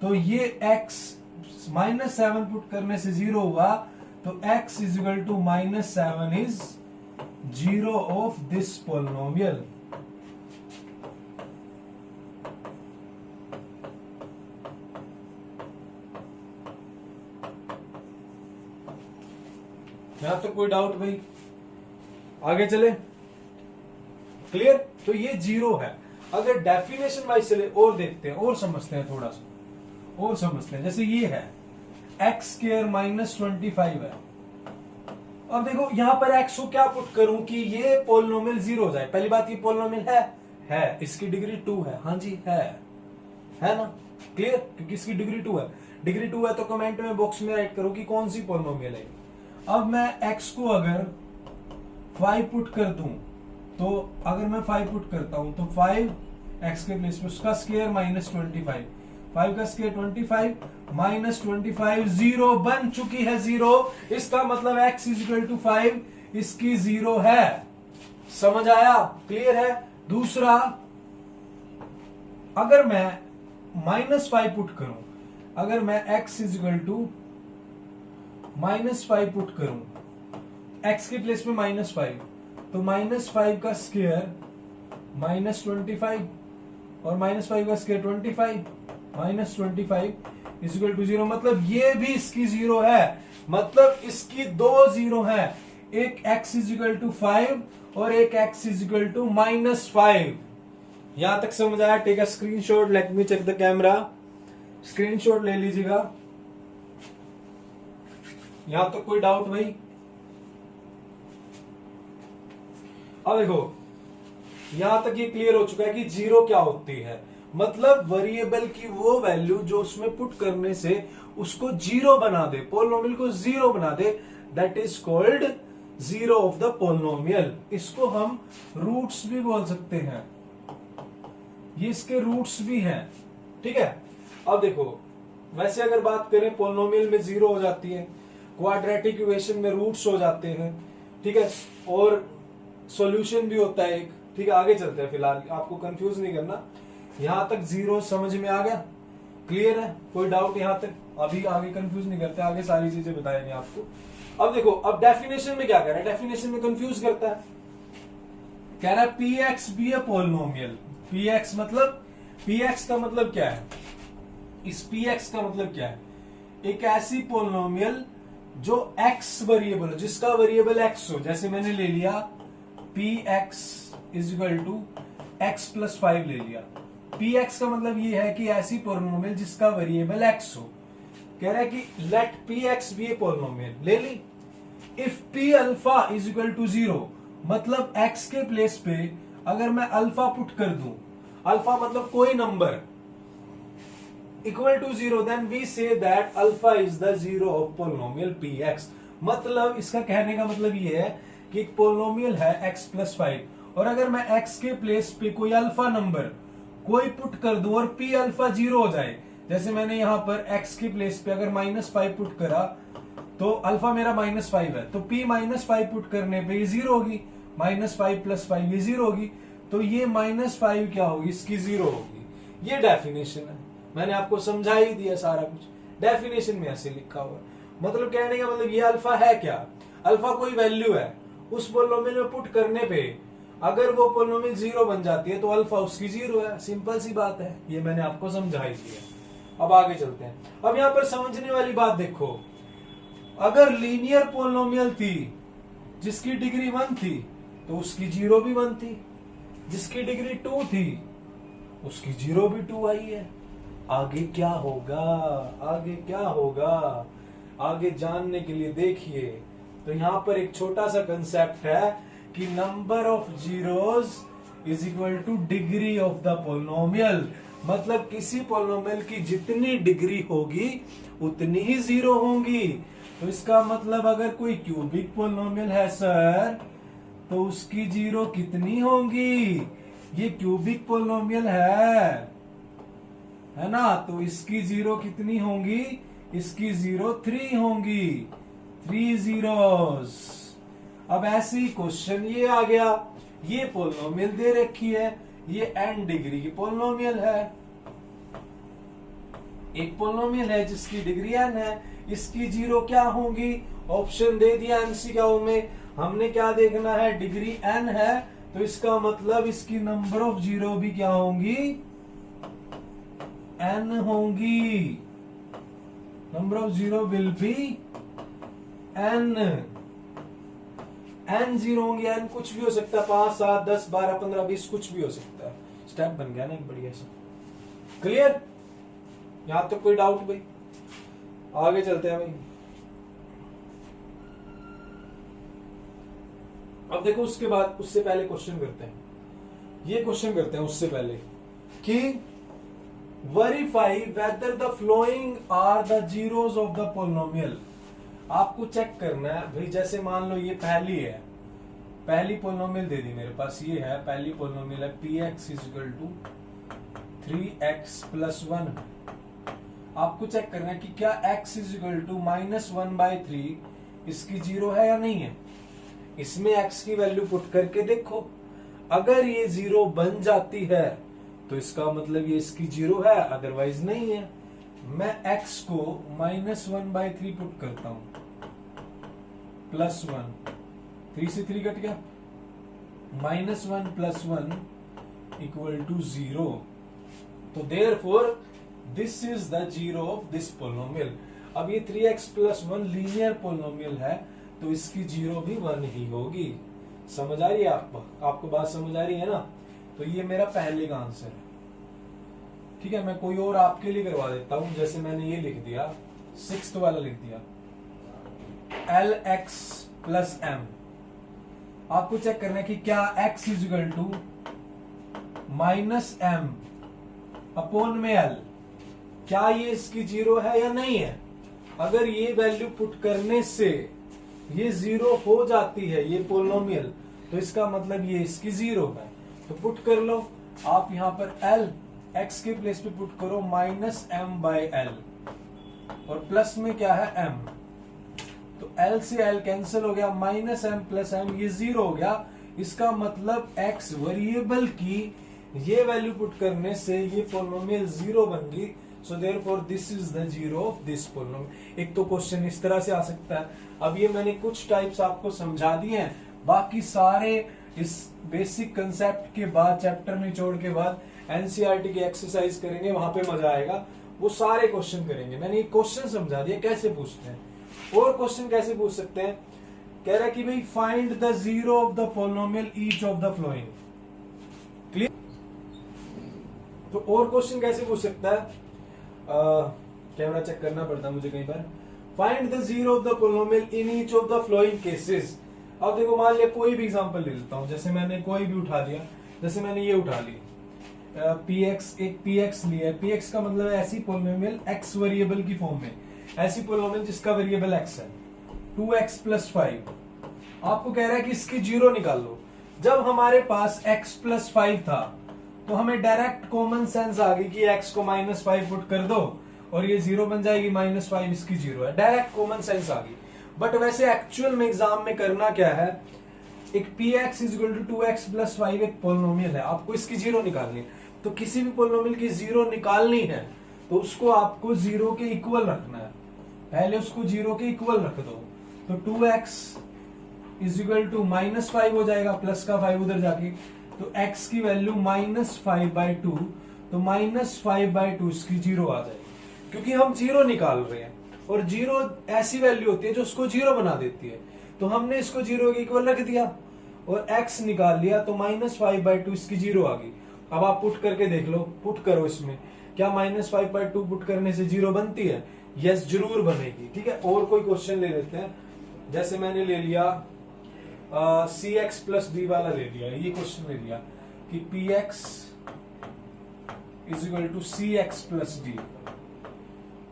तो ये x -7 पुट करने से 0 हुआ, तो x = -7 is 0 of this polynomial. यहां तो कोई डाउट भाई? आगे चले, क्लियर? तो ये 0 है। अगर डेफिनेशन वाइज चले और देखते हैं और समझते हैं, थोड़ा सा और समझते हैं। जैसे ये है x² -25 है। अब देखो यहां पर x को क्या पुट करूं कि ये पोलिनोमियल 0 हो जाए। पहली बात, ये पोलिनोमियल है, इसकी डिग्री 2 है, हाँ जी है ना, क्लियर? क्योंकि इसकी डिग्री 2 है, डिग्री 2 है तो कमेंट में बॉक्स में राइट करो कि कौन सी पोलिनोमियल है। अब मैं x को अगर 5 पुट कर दूं, तो अगर मैं 5 पुट करता हूं तो 5 x के प्लेस पे उसका स्क्वायर -25, 5 का स्क्वायर 25, -25 0 बन चुकी है 0। इसका मतलब x = 5, इसकी 0 है। समझ आया? क्लियर है? दूसरा, अगर मैं -5 पुट करूं, अगर मैं x = -5 पुट करूं, x के प्लेस में -5, तो -5 का स्क्वायर -25 और -5 का स्क्वायर 25, -25 = 0। मतलब ये भी इसकी 0 है, मतलब इसकी 2 0 है, एक x = 5 और एक x = -5। यहां तक समझ आया? Take a screenshot, let me check the camera. Screenshot ले लीजिएगा। यहां तो कोई डाउट भाई? अब देखो यहां तक ये क्लियर हो चुका है कि 0 क्या होती है। मतलब वेरिएबल की वो वैल्यू जो उसमें पुट करने से उसको 0 बना दे, पोलिनोमियल को 0 बना दे, that is called 0 of the polynomial. इसको हम रूट्स भी बोल सकते हैं, ये इसके रूट्स भी हैं, ठीक है। अब देखो, वैसे अगर बात करें पोलिनोमियल में 0 हो जाती है, क्वाड्रेटिक इक्वेशन में रूट्स हो जाते हैं, ठीक है, और सॉल्यूशन भी होता है एक, ठीक है। आगे चलते हैं, फिलहाल आपको कंफ्यूज नहीं करना। यहां तक जीरो समझ में आ गया, क्लियर है, कोई डाउट यहां तक? अभी आगे कंफ्यूज नहीं करते, आगे सारी चीजें बताएंगे आपको। अब देखो, अब डेफिनेशन में क्या कह रहा है, डेफिनेशन में कंफ्यूज करता है, कह रहा है p x be a polynomial. P x मतलब, पी एक्स का मतलब क्या है, इस पी एक्स का मतलब क्या है, एक ऐसी पोलिनोमियल जो एक्स वेरिएबल हो, जिसका वेरिएबल एक्स हो। जैसे मैंने ले लिया p x is equal to x plus 5 ले लिया। पी एक्स का मतलब ये है कि ऐसी पोलिनोमियल जिसका वेरिएबल एक्स हो। कह रहा है कि let p x be a polynomial, ले ली। If p alpha is equal to 0, मतलब एक्स के प्लेस पे अगर मैं अल्फा पुट कर दूं, अल्फा मतलब कोई number, equal to 0, then we say that alpha is the zero of polynomial p x. मतलब इसका कहने का मतलब ये है कि एक पोलिनोमियल है x प्लस 5, और अगर मैं x के प्लेस पे कोई अल्फा नंबर कोई पुट कर दूं और p अल्फा 0 हो जाए, जैसे मैंने यहां पर x के प्लेस पे अगर -5 पुट करा तो अल्फा मेरा -5 है, तो p -5 पुट करने पे ये 0 होगी, -5 + 5 ये 0 होगी, तो ये -5 क्या होगी, इसकी 0 होगी। ये डेफिनेशन है, मैंने आपको समझा ही दिया सारा कुछ, डेफिनेशन में ऐसे लिखा हुआ। मतलब कहने का मतलब ये अल्फा है क्या, अल्फा कोई वैल्यू है, उस पोलिनोमियल में पुट करने पे अगर वो पोलिनोमियल 0 बन जाती है तो अल्फा उसकी 0 है, सिंपल सी बात है, ये मैंने आपको समझा ही दिया। अब आगे चलते हैं। अब यहां पर समझने वाली बात देखो, अगर लीनियर पोलिनोमियल थी जिसकी डिग्री 1 थी तो उसकी 0 भी 1 थी, जिसकी डिग्री 2 थी उसकी 0 भी 2 आई है। आगे क्या होगा, आगे क्या होगा, आगे जानने के लिए देखिए, तो यहां पर एक छोटा सा कंसेप्ट है कि number of zeros is equal two degree of the polynomial. मतलब किसी पोलिनोमियल की जितनी डिग्री होगी उतनी ही 0 होंगी। तो इसका मतलब अगर कोई क्यूबिक पोलिनोमियल है सर, तो उसकी 0 कितनी होंगी, ये क्यूबिक पोलिनोमियल है ना, तो इसकी 0 कितनी होंगी, इसकी 0 3 होंगी, 3 zeros। अब ऐसे ही क्वेश्चन ये आ गया, ये पोलिनोमियल दे रखी है, ये n डिग्री की पोलिनोमियल है, एक पोलिनोमियल है जिसकी डिग्री n है, इसकी 0 क्या होंगी, ऑप्शन दे दिया MCQ में, हमने क्या देखना है, डिग्री n है, तो इसका मतलब इसकी नंबर ऑफ 0 भी क्या होंगी, n होंगी, number of 0 will be n 0 होंगे, n कुछ भी हो सकता है, 5 7 10 12 15 20 कुछ भी हो सकता है। स्टेप बन गया ना एक बढ़िया सा, क्लियर, यहां तो कोई डाउट भाई? आगे चलते हैं भाई। अब देखो उसके बाद, उससे पहले क्वेश्चन करते हैं, ये क्वेश्चन करते हैं उससे पहले कि verify whether the following are the zeros of the polynomial. आपको चेक करना है भाई, जैसे मान लो ये पहली है, पहली पोलिनोमियल दे दी मेरे पास, ये है पहली पोलिनोमियल है p x is equal to 3x + 1। आपको चेक करना है कि क्या x इज इक्वल टू -1/3 इसकी 0 है या नहीं है। इसमें x की वैल्यू पुट करके देखो, अगर ये 0 बन जाती है तो इसका मतलब ये इसकी 0 है, अदरवाइज नहीं है। मैं x को -1/3 पुट करता हूं, +1, 3 से 3 कट गया, -1 + 1 = 0। तो therefore this is the 0 of this polynomial. अब ये 3x + 1 लीनियर पोलिनोमियल है, तो इसकी 0 भी 1 ही होगी। समझ आ रही है आपको बात समझ आ रही है ना? तो ये मेरा पहले का आंसर है, ठीक है। मैं कोई और आपके लिए करवा देता हूं, जैसे मैंने ये लिख दिया, 6th वाला लिख दिया, LX + M। आपको चेक करना है कि क्या x is equal to -m/L, क्या ये इसकी 0 है या नहीं है। अगर ये वैल्यू पुट करने से ये 0 हो जाती है ये पोलिनोमियल, तो इसका मतलब ये इसकी 0 है। तो पुट कर लो आप, यहां पर L x के प्लेस पे पुट करो -m/L, और प्लस में क्या है m, तो L से L कैंसिल हो गया, माइनस m प्लस m ये 0 हो गया। इसका मतलब x वेरिएबल की ये वैल्यू पुट करने से ये पोलिनोमियल 0 बन गई। So therefore this is the 0 of this polynomial. एक तो क्वेश्चन इस तरह से आ सकता है। अब ये मैंने कुछ टाइप्स आपको समझा दिए हैं, बाकी सारे इस बेसिक कंसेप्ट के बाद, चैप्टर निचोड़ के बाद एनसीईआरटी की एक्सरसाइज करेंगे, वहां पे मजा आएगा। वो सारे क्वेश्चन करेंगे। मैंने ये क्वेश्चन समझा दिया कैसे पूछते हैं। और क्वेश्चन कैसे पूछ सकते हैं, कह रहा है कि भाई find the 0 of the polynomial each of the flowing. Clear? तो और क्वेश्चन कैसे पूछ सकता है, कैमरा चेक करना पड़ता है मुझे कई बार। Find the 0 of the polynomial in each of the following cases. अब देखो, मान लिया कोई भी एग्जांपल ले लेता हूं, जैसे मैंने कोई भी उठा लिया, जैसे मैंने ये उठा ली px, एक px लिया है। px का मतलब है ऐसी पोलिनोमियल x वेरिएबल की फॉर्म में, ऐसी पोलिनोमियल जिसका वेरिएबल x है। 2x प्लस 5 आपको कह रहा है कि इसकी 0 निकाल लो। जब हमारे पास x प्लस 5 था तो हमें डायरेक्ट कॉमन सेंस आ गई कि x को -5 पुट कर दो और ये 0 बन जाएगी, -5 इसकी 0 है। डायरेक्ट कॉमन सेंस आ गई। बट वैसे एक्चुअल में एग्जाम में करना क्या है, एक px is equal to 2x plus 5 एक पोलिनोमियल है, आपको इसकी 0 निकालनी है। तो किसी भी पोलिनोमियल की 0 निकालनी है तो उसको आपको 0 के इक्वल रखना है। पहले उसको 0 के इक्वल रख दो, तो 2x इज इक्वल टू -5 हो जाएगा, प्लस का 5 उधर जाके, तो x की वैल्यू -5/2, तो -5/2 इसकी 0 आ जाएगी। क्योंकि हम 0 निकाल रहे हैं और 0 ऐसी वैल्यू होती है जो उसको 0 बना देती है, तो हमने इसको 0 के इक्वल रख दिया और x निकाल लिया, तो -5/2 इसकी 0 आ गई। अब आप पुट करके देख लो, पुट करो इसमें, क्या -5/2 पुट करने से 0 बनती है? यस, जरूर बनेगी। ठीक है, और कोई क्वेश्चन ले लेते हैं। जैसे मैंने ले लिया cx प्लस d वाला ले लिया, ये क्वेश्चन ले लिया कि px is equal to cx plus d,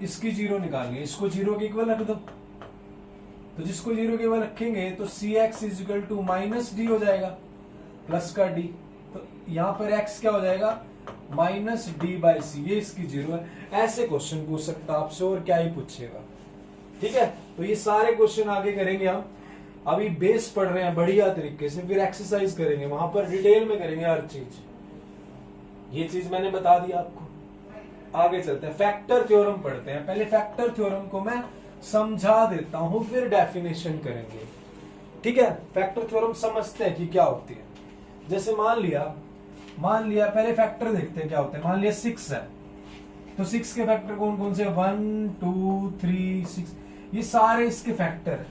इसकी 0 निकालनी है, इसको 0 के इक्वल रख दो। तो जिसको 0 के इक्वल रखेंगे तो cx is equal to -d हो जाएगा, प्लस का d, तो यहां पर x क्या हो जाएगा, -d/c, ये इसकी 0 है। ऐसे क्वेश्चन पूछ सकता आपसे, और क्या ही पूछेगा। ठीक है, तो ये सारे क्वेश्चन आगे करेंगे हम। अभी बेस पढ़ रहे हैं बढ़िया तरीके से, फिर एक्सरसाइज करेंगे, वहां पर डिटेल में करेंगे हर चीज। ये चीज मैंने बता दी आपको। आगे चलते हैं, फैक्टर थ्योरम पढ़ते हैं। पहले फैक्टर थ्योरम को मैं समझा देता हूं, फिर डेफिनेशन करेंगे। ठीक है, फैक्टर थ्योरम समझते हैं कि क्या होती है। जैसे मान लिया पहले फैक्टर देखते हैं क्या होते हैं। मान लिया 6 है, तो 6 के फैक्टर कौन कौन से? 1 2 3 6, ये सारे इसके फैक्टर है।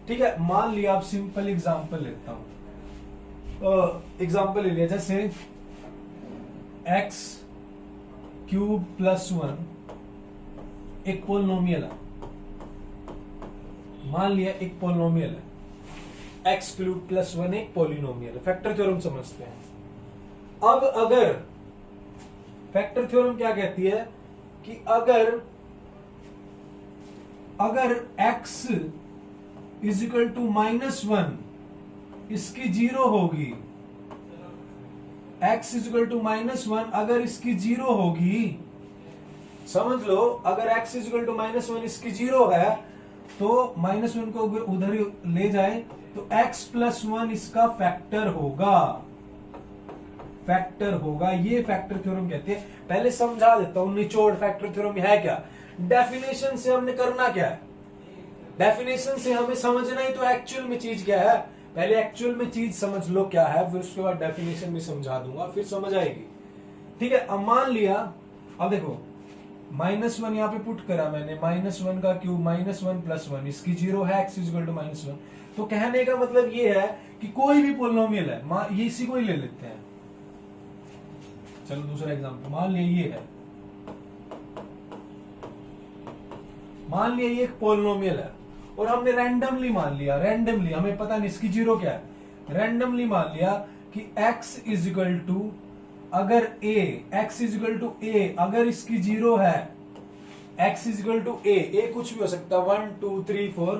ठीक है, मान लिया, आप सिंपल एग्जांपल लेता हूं। एग्जांपल ले लिया, जैसे x क्यूब प्लस 1 एक पोलिनोमियल है। मान लिया एक पोलिनोमियल है, x क्यूब प्लस 1 एक पोलिनोमियल है। फैक्टर थ्योरम समझते हैं। अब अगर फैक्टर थ्योरम क्या कहती है कि अगर x इज इक्वल टू -1 इसकी 0 होगी, x इज इक्वल टू -1 अगर इसकी 0 होगी, समझ लो, अगर x इज इक्वल टू -1 इसकी 0 है, तो -1 को उधर ले जाए तो x प्लस 1 इसका फैक्टर होगा। ये फैक्टर थ्योरम कहते हैं। पहले समझा देता हूं निचोड़, फैक्टर थ्योरम है क्या। डेफिनेशन से हमने करना क्या है, डेफिनेशन से हमें समझना ही तो एक्चुअल में चीज क्या है। पहले एक्चुअल में चीज समझ लो क्या है, फिर उसके बाद डेफिनेशन भी समझा दूंगा, फिर समझ आएगी। ठीक है, अब मान लिया, अब देखो -1 यहाँ पे पुट करा मैंने, -1 का क्यूब -1 प्लस 1 इसकी 0 है, x इज इक्वल टू -1। तो कहने का मतलब ये है कि कोई भी पोलिनोमियल है, ये इसी को ही ले लेते हैं। चलो दूसरा एग्जांपल, मान लिया ये है, मान लिया ये एक पोलिनोमियल है और हमने रैंडमली मान लिया, हमें पता नहीं इसकी 0 क्या है, रैंडमली मान लिया कि x इज इक्वल टू, अगर x is equal to a, अगर इसकी 0 है, x is equal to a कुछ भी हो सकता है, 1 2 3 4,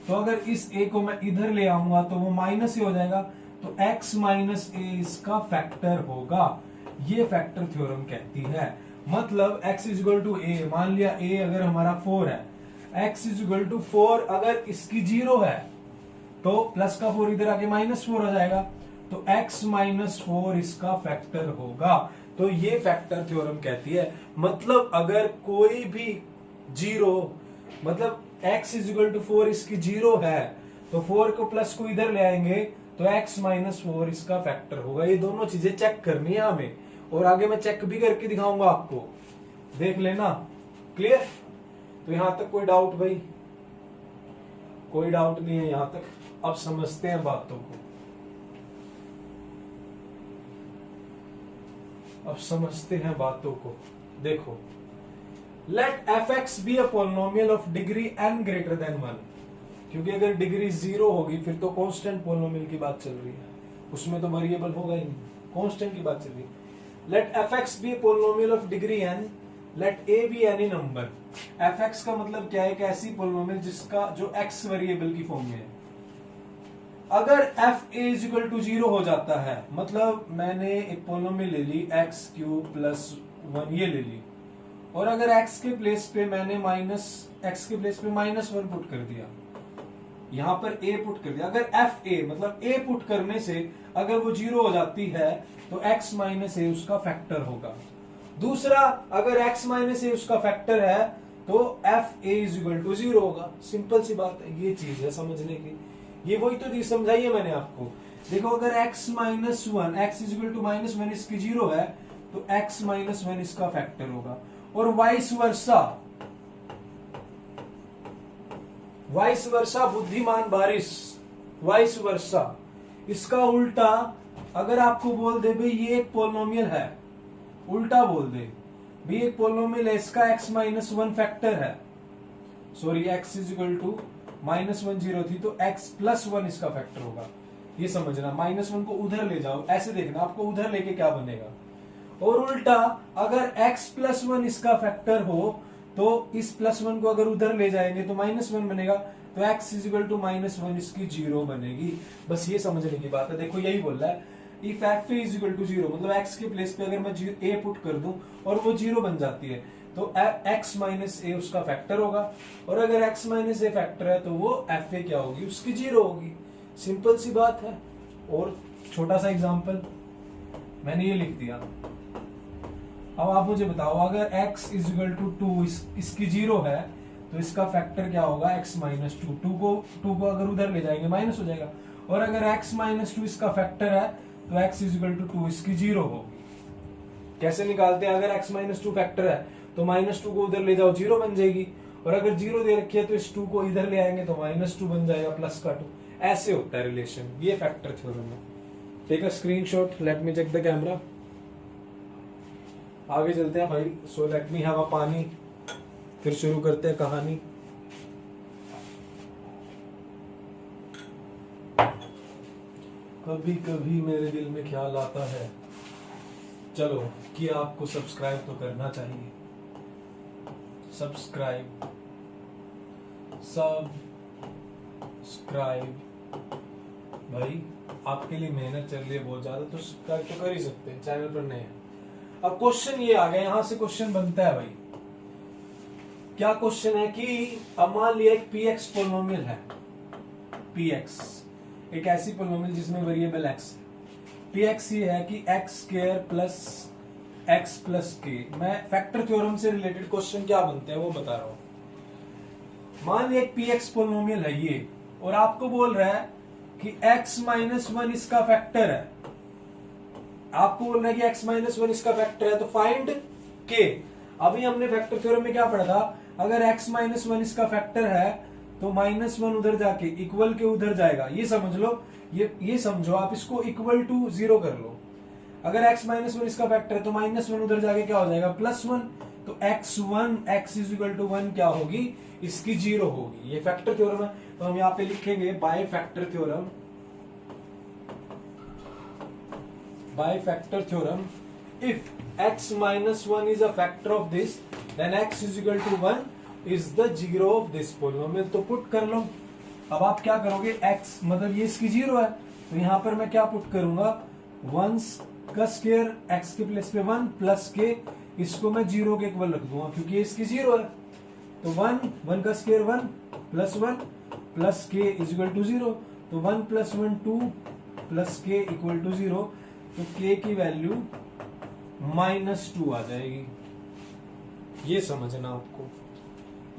तो अगर इस a को मैं इधर ले आऊंगा तो वो माइनस ही हो जाएगा, तो x माइनस a इसका फैक्टर होगा। ये फैक्टर थ्योरम कहती है। मतलब x is equal to a, मान लिया a अगर हमारा 4 है, x इज इक्वल टू 4 अगर इसकी 0 है तो प्लस का 4 इधर आके -4 आ जाएगा, तो x -4 इसका फैक्टर होगा। तो ये फैक्टर थ्योरम कहती है, मतलब अगर कोई भी 0, मतलब x इज इक्वल टू 4 इसकी 0 है तो 4 को प्लस को इधर ले आएंगे तो x -4 इसका फैक्टर होगा। ये दोनों चीजें चेक करनी है हमें, और आगे मैं चेक भी करके दिखाऊंगा आपको, देख लेना। क्लियर? तो यहां तक कोई डाउट भाई? कोई डाउट नहीं है यहां तक? अब समझते हैं बातों को, अब समझते हैं बातों को। देखो, let fx be a polynomial of degree n greater than 1, क्योंकि अगर डिग्री 0 होगी फिर तो कांस्टेंट पॉलिनोमियल की बात चल रही है, उसमें तो वेरिएबल होगा ही नहीं, कांस्टेंट की बात चल रही है। Let fx be a polynomial of degree n, let a be any number. fx का मतलब क्या है? एक ऐसी पॉलिनोमियल जिसका जो x वेरिएबल की फॉर्म में है। अगर f a is equal to 0 हो जाता है, मतलब मैंने एक पॉलिनोमियल ले ली x³ प्लस 1 ये ले ली, और अगर x के प्लेस पे मैंने x के प्लेस पे -1 पुट कर दिया, यहां पर a पुट कर दिया। अगर f a मतलब a पुट करने से अगर वो 0 हो जाती है तो x a उसका फैक्टर होगा। दूसरा, अगर x a उसका फैक्टर है तो f a is equal to 0 होगा। सिंपल सी बात है, ये चीज है समझने की। ये वही तो चीज समझाई है मैंने आपको। देखो, अगर x x is equal to -1 इसकी 0 है तो x -1 इसका फैक्टर होगा, और वाइस वर्सा बुद्धिमान बारिश, वाइस वर्सा। इसका उल्टा अगर आपको बोल दे भाई ये एक पॉलिनोमियल है, उल्टा बोल दे भाई एक पॉलिनोमियल है, इसका x -1 फैक्टर है, sorry x is equal to -1 0 थी तो x प्लस 1 इसका फैक्टर होगा। ये समझना, -1 को उधर ले जाओ, ऐसे देखना आपको उधर लेके क्या बनेगा। और उल्टा, अगर x प्लस 1 इसका फैक्टर हो तो इस +1 को अगर उधर ले जाएंगे तो -1 बनेगा, तो x इज इक्वल टू -1 इसकी 0 बनेगी। बस ये समझने की बात है। देखो, यही बोल रहा है, if f is equal to 0 मतलब x के प्लेस पे अगर मैं a पुट कर दूं और वो 0 बन जाती है तो x a उसका फैक्टर होगा, और अगर x a फैक्टर है तो वो f a क्या होगी? उसकी 0 होगी। सिंपल सी बात है। और छोटा सा एग्जांपल मैंने ये लिख दिया। अब आप मुझे बताओ, अगर x इज इक्वल टू 2 इसकी 0 है तो इसका फैक्टर क्या होगा? x -2। 2 को अगर उधर ले जाएंगे माइनस हो जाएगा, और अगर x -2 इसका फैक्टर है तो x इज इक्वल टू 2 इसकी 0 होगी। कैसे निकालते हैं? अगर x -2 फैक्टर है तो -2 को उधर ले जाओ, 0 बन जाएगी, और अगर 0 दे रखी है तो इस 2 को इधर ले आएंगे तो -2 बन जाएगा प्लस का 2। ऐसे होता है रिलेशन। ये फैक्टर थ्योरम है। Take a screenshot, let me check the camera. आगे चलते हैं भाई। So let me have a पानी, फिर शुरू करते हैं कहानी। कभी कभी मेरे दिल में ख्याल आता है, चलो कि आपको सब्सक्राइब तो करना चाहिए। सब्सक्राइब भाई, आपके लिए मेहनत चल रही है बहुत ज्यादा, तो सब्सक्राइब तो कर ही सकते हैं, चैनल पर नए हैं। अब क्वेश्चन ये आ गया, यहां से क्वेश्चन बनता है भाई। क्या क्वेश्चन है कि अब मान लिया एक px पॉलिनोमियल है, px एक ऐसी पॉलिनोमियल जिसमें वेरिएबल x है। px ये है कि x² plus x plus k। मैं फैक्टर थ्योरम से रिलेटेड क्वेश्चन क्या बनते हैं वो बता रहा हूं। मान लिया एक px पॉलिनोमियल है ये, और आपको बोल रहा है कि x -1 इसका फैक्टर है। आपको बोल रहा है कि x -1 इसका फैक्टर है, तो फाइंड k। अभी हमने फैक्टर थ्योरम में क्या पढ़ा था? अगर x -1 इसका फैक्टर है तो -1 उधर जाके इक्वल के उधर जाएगा। ये समझ लो, ये समझो आप, इसको इक्वल टू 0 कर लो। अगर x -1 इसका फैक्टर है तो -1 उधर जाके क्या हो जाएगा? +1। तो x इज इक्वल टू 1 क्या होगी? इसकी 0 होगी। ये फैक्टर थ्योरम है, तो हम यहाँ पे लिखेंगे bye factor theorem. Bye factor theorem, if x -1 is a factor of this, then x is equal to 1 is the 0 of this polynomial। तो पुट कर लो। अब आप क्या करोगे? x मतलब ये इसकी 0 है, तो यहां पर मैं क्या पुट करूंगा? 1 का स्क्वायर, x के प्लेस पे 1 प्लस k, इसको मैं 0 के इक्वल रख दूंगा क्योंकि ये इसकी 0 है। तो 1 का स्क्वायर 1 प्लस 1 प्लस के इज इक्वल टू 0, तो 1 प्लस 1 2 प्लस के इक्वल टू 0, तो के की वैल्यू -2 आ जाएगी। ये समझना आपको।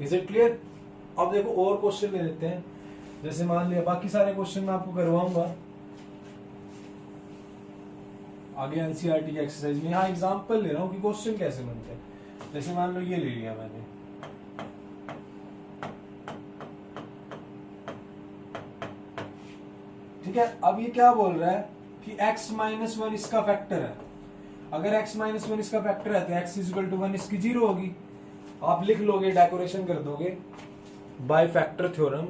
Is it clear? अब देखो और क्वेश्चन ले लेते हैं। जैसे मान लिया, बाकी सारे क्वेश्चन मैं आपको करवाऊंगा आगे एनसीईआरटी की एक्सरसाइज में। यहाँ एग्जांपल ले रहा हूँ कि क्वेश्चन कैसे बनते हैं। जैसे मान लो ये ले लिया मैंने, ठीक है। अब ये क्या बोल रहा है कि x माइनस 1 इसका फैक्टर है। अगर x माइनस 1 इसका फैक्टर है तो x इज इक्वल टू 1 इसकी 0 होगी। आप लिख लोगे, डेकोरेशन कर दोगे, by factor theorem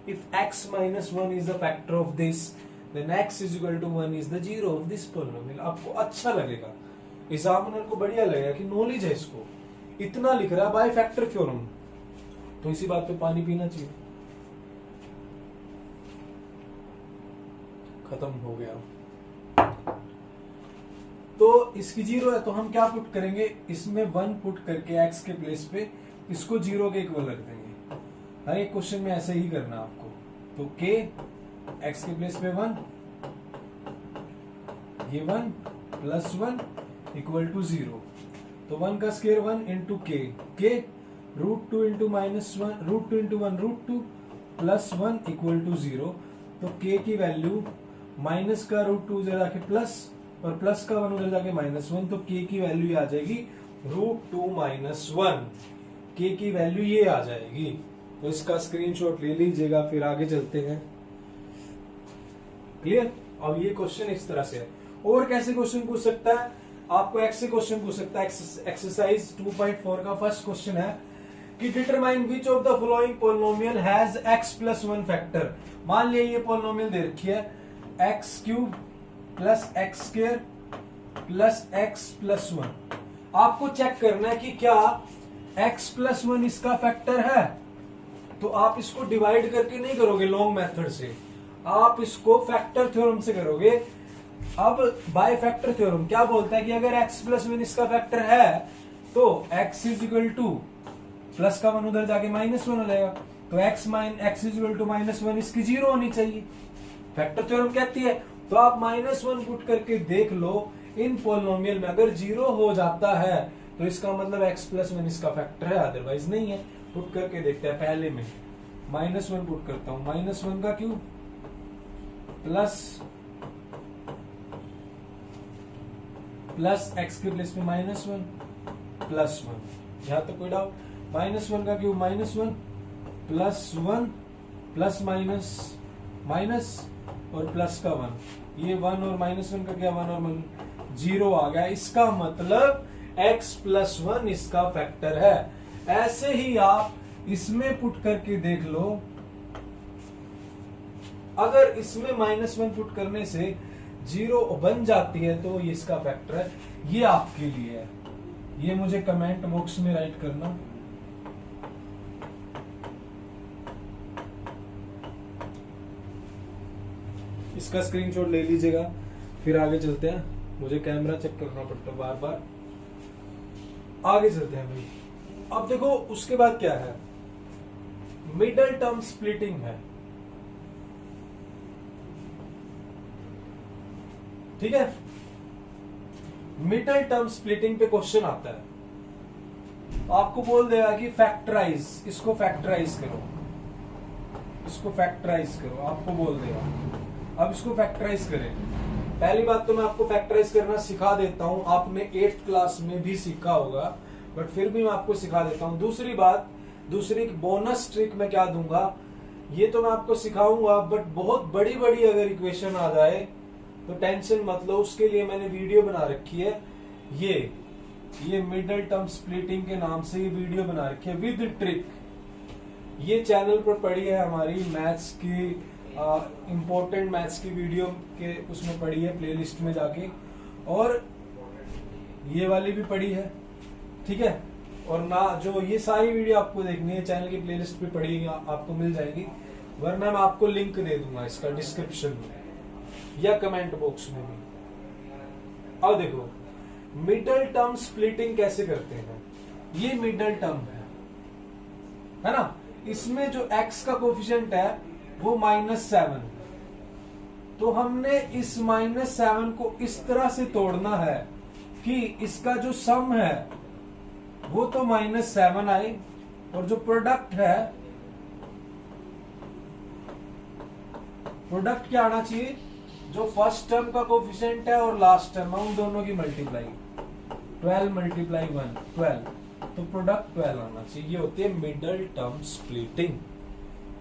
if x minus 1 is the factor of this then x is equal to 1 is the 0 of this polynomial. आपको अच्छा लगेगा, एग्जामिनर को बढ़िया लगेगा कि नॉलेज है इसको, इतना लिख रहा है बाय फैक्टर थ्योरम, तो इसी बात पे पानी पीना चाहिए। खत्म हो गया। तो इसकी 0 है तो हम क्या पुट करेंगे, इसमें 1 पुट करके x के प्लेस पे इसको 0 के इक्वल रख देंगे। हर एक क्वेश्चन में ऐसे ही करना आपको। तो k x के प्लेस पे 1, ये 1 प्लस 1 इक्वल टू 0, तो 1 का स्क्वायर 1 इंटू के √2 into -1 √2 into 1 √2 plus 1 equal to 0, तो k की वैल्यू माइनस का √2 उधर जाके प्लस और प्लस का 1 उधर जाके -1, तो k की वैल्यू आ जाएगी √2 - 1। k की वैल्यू ये आ जाएगी। तो इसका स्क्रीनशॉट ले लीजिएगा, फिर आगे चलते हैं। क्लियर? अब ये क्वेश्चन इस तरह से है। और कैसे क्वेश्चन पूछ सकता है? आपको x से क्वेश्चन पूछ सकता है। एक्सरसाइज 2.4 का फर्स्ट क्वेश्चन है कि determine which of the following polynomial has x plus 1 factor. मान लिया ये पॉलिनोमियल दे रखी है x³ plus x² plus x plus 1। आपको चेक करना है कि क्या x प्लस 1 इसका फैक्टर है। तो आप इसको डिवाइड करके नहीं करोगे लॉन्ग मेथड से, आप इसको फैक्टर थ्योरम से करोगे। अब बाय फैक्टर थ्योरम क्या बोलता है कि अगर x प्लस 1 इसका फैक्टर है तो x is equal two plus का 1 उधर जाके -1 हो जाएगा, तो x इज इक्वल टू -1 इसकी 0 होनी चाहिए। फैक्टर थ्योरम कहती है। तो आप -1 पुट करके देख लो इन पॉलिनोमियल में, अगर 0 हो जाता है तो इसका मतलब x प्लस 1 इसका फैक्टर है, अदरवाइज नहीं है। पुट करके देखते हैं। पहले में -1 पुट करता हूं, -1 का क्यूब प्लस x के प्लेस में -1 प्लस 1। यहां तक कोई डाउट? -1 का क्यूब -1 प्लस 1 प्लस माइनस और प्लस का 1, ये 1 और -1 का क्या 1 और 1 0 आ गया। इसका मतलब x प्लस 1 इसका फैक्टर है। ऐसे ही आप इसमें पुट करके देख लो, अगर इसमें -1 पुट करने से 0 बन जाती है तो ये इसका फैक्टर है। ये आपके लिए है, ये मुझे कमेंट बॉक्स में राइट करना। इसका स्क्रीनशॉट ले लीजिएगा, फिर आगे चलते हैं। मुझे कैमरा चेक करना पड़ता है बार बार। आगे चलते हैं भाई। अब देखो उसके बाद क्या है, मिडल टर्म स्प्लिटिंग है। ठीक है, मिडल टर्म स्प्लिटिंग पे क्वेश्चन आता है। आपको बोल देगा कि फैक्टराइज, इसको फैक्टराइज करो, इसको फैक्टराइज करो, आपको बोल देगा। अब इसको फैक्टराइज करें। पहली बात तो मैं आपको फैक्टराइज करना सिखा देता हूं, आपने 8th क्लास में भी सीखा होगा, बट फिर भी मैं आपको सिखा देता हूं। दूसरी बात, दूसरी बोनस ट्रिक मैं क्या दूंगा, ये तो मैं आपको सिखाऊंगा, बट बहुत बड़ी बड़ी अगर इक्वेशन आ जाए तो टेंशन मत लो, उसके लिए मैंने वीडियो बना रखी है। ये मिडल टर्म स्प्लिटिंग के नाम से ये वीडियो बना रखी है विद ट्रिक। ये चैनल पर पड़ी है हमारी मैथ्स की, इंपॉर्टेंट मैथ्स की वीडियो के उसमें पड़ी है प्लेलिस्ट में जाके, और ये वाली भी पड़ी है। ठीक है, और ना जो ये सारी वीडियो आपको देखनी है चैनल की प्लेलिस्ट पे पड़ी है, आपको मिल जाएगी, वरना मैं आपको लिंक दे दूंगा इसका डिस्क्रिप्शन में या कमेंट बॉक्स में भी। अब देखो मिडल टर्म स्प्लिटिंग कैसे करते हैं। ये मिडल टर्म है, है ना। इसमें जो x का कोफिशिएंट है वो -7, तो हमने इस -7 को इस तरह से तोड़ना है कि इसका जो सम है वो तो -7 आए, और जो प्रोडक्ट है, प्रोडक्ट क्या आना चाहिए, जो फर्स्ट टर्म का कोफिशिएंट है और लास्ट टर्म है उन दोनों की मल्टीप्लाई, 12 × 1 12, तो प्रोडक्ट 12 आना चाहिए। ये होती है मिडल टर्म स्प्लिटिंग।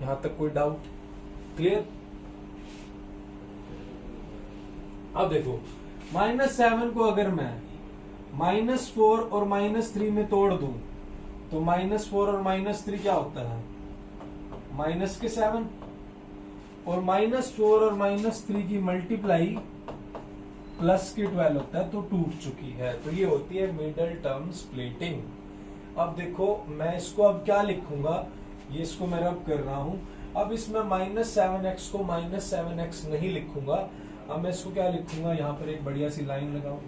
यहां तक कोई डाउट? क्लियर? अब देखो -7 को अगर मैं -4 और -3 में तोड़ दूं तो -4 और -3 क्या होता है, -7, और -4 और -3 की मल्टीप्लाई +12 होता है, तो टूट चुकी है। तो ये होती है मिडल टर्म स्प्लिटिंग। अब देखो मैं इसको अब क्या लिखूंगा, ये इसको मैं रब कर रहा हूं। अब इसमें -7x को -7x नहीं लिखूंगा, अब मैं इसको क्या लिखूंगा, यहाँ पर एक बढ़िया सी लाइन लगाऊं।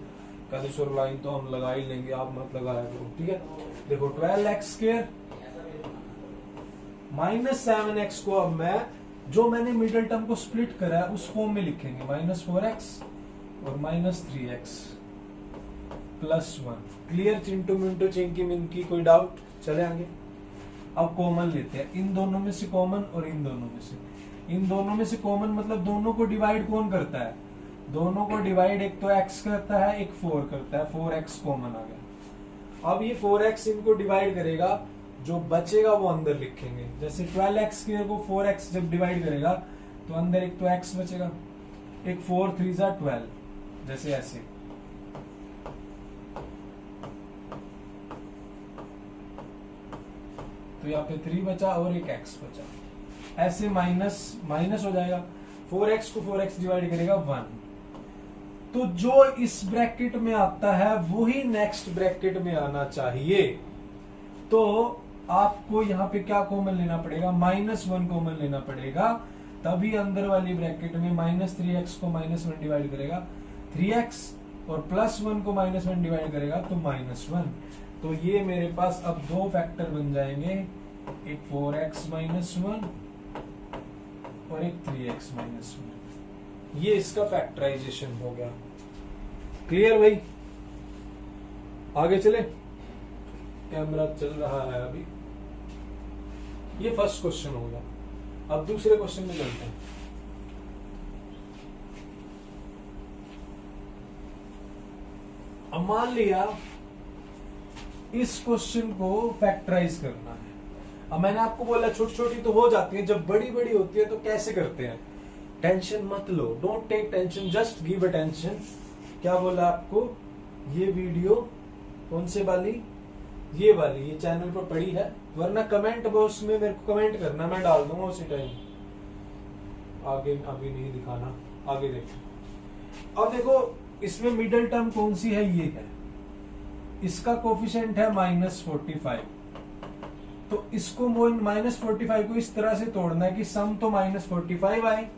कालेश्वर लाइन तो हम लगा ही लेंगे, आप मत लगाया करो, ठीक है। देखो 12x², -7x को अब मैं जो मैंने मिडिल टर्म को स्प्लिट करा है उस फॉर्म में लिखेंगे, -4x और -3x +1। क्लियर? चिंटू मिंटू चिंकी मिंकी, कोई डाउट? चले आगे। अब कॉमन लेते हैं, इन दोनों में से कॉमन और इन दोनों में से। इन दोनों में से कॉमन मतलब दोनों को डिवाइड कौन करता है, दोनों को डिवाइड एक तो x करता है, एक 4 करता है, 4x कॉमन आ गया। अब ये 4x इनको डिवाइड करेगा, जो बचेगा वो अंदर लिखेंगे। जैसे 12x² को 4x जब डिवाइड करेगा तो अंदर एक तो x बचेगा, एक 4 3 12, जैसे ऐसे। तो यहाँ पे 3 बचा और एक x बचा, ऐसे माइनस हो जाएगा। 4x को 4x डिवाइड करेगा 1, तो जो इस ब्रैकेट में आता है वही नेक्स्ट ब्रैकेट में आना चाहिए। तो आपको यहाँ पे क्या कॉमन लेना पड़ेगा, -1 कॉमन लेना पड़ेगा, तभी अंदर वाली ब्रैकेट में -3x को -1 डिवाइड करेगा 3x, और +1 को -1 डिवाइड करेगा तो -1। तो ये मेरे पास अब दो फैक्टर बन जाएंगे, एक 4x -1 और एक 3x -1। ये इसका फैक्टराइजेशन हो गया। क्लियर भाई? आगे चले, कैमरा चल रहा है अभी। ये फर्स्ट क्वेश्चन हो गया। अब दूसरे क्वेश्चन में चलते हैं। अब मान लिया इस क्वेश्चन को फैक्टराइज करना है। अब मैंने आपको बोला छोटी छोटी तो हो जाती है, जब बड़ी बड़ी होती है तो कैसे करते हैं। टेंशन मत लो, don't take tension, just give attention. क्या बोला आपको, ये वीडियो कौन से वाली, ये वाली, ये चैनल पर पड़ी है, वरना कमेंट बॉक्स में मेरे को कमेंट करना, मैं डाल दूंगा उसी टाइम। आगे अभी नहीं दिखाना, आगे देखो। अब देखो इसमें मिडिल टर्म कौन सी है, ये है, इसका कोफिशिएंट है -45। तो इसको -45 को इस तरह से तोड़ना है कि सम तो -45 आए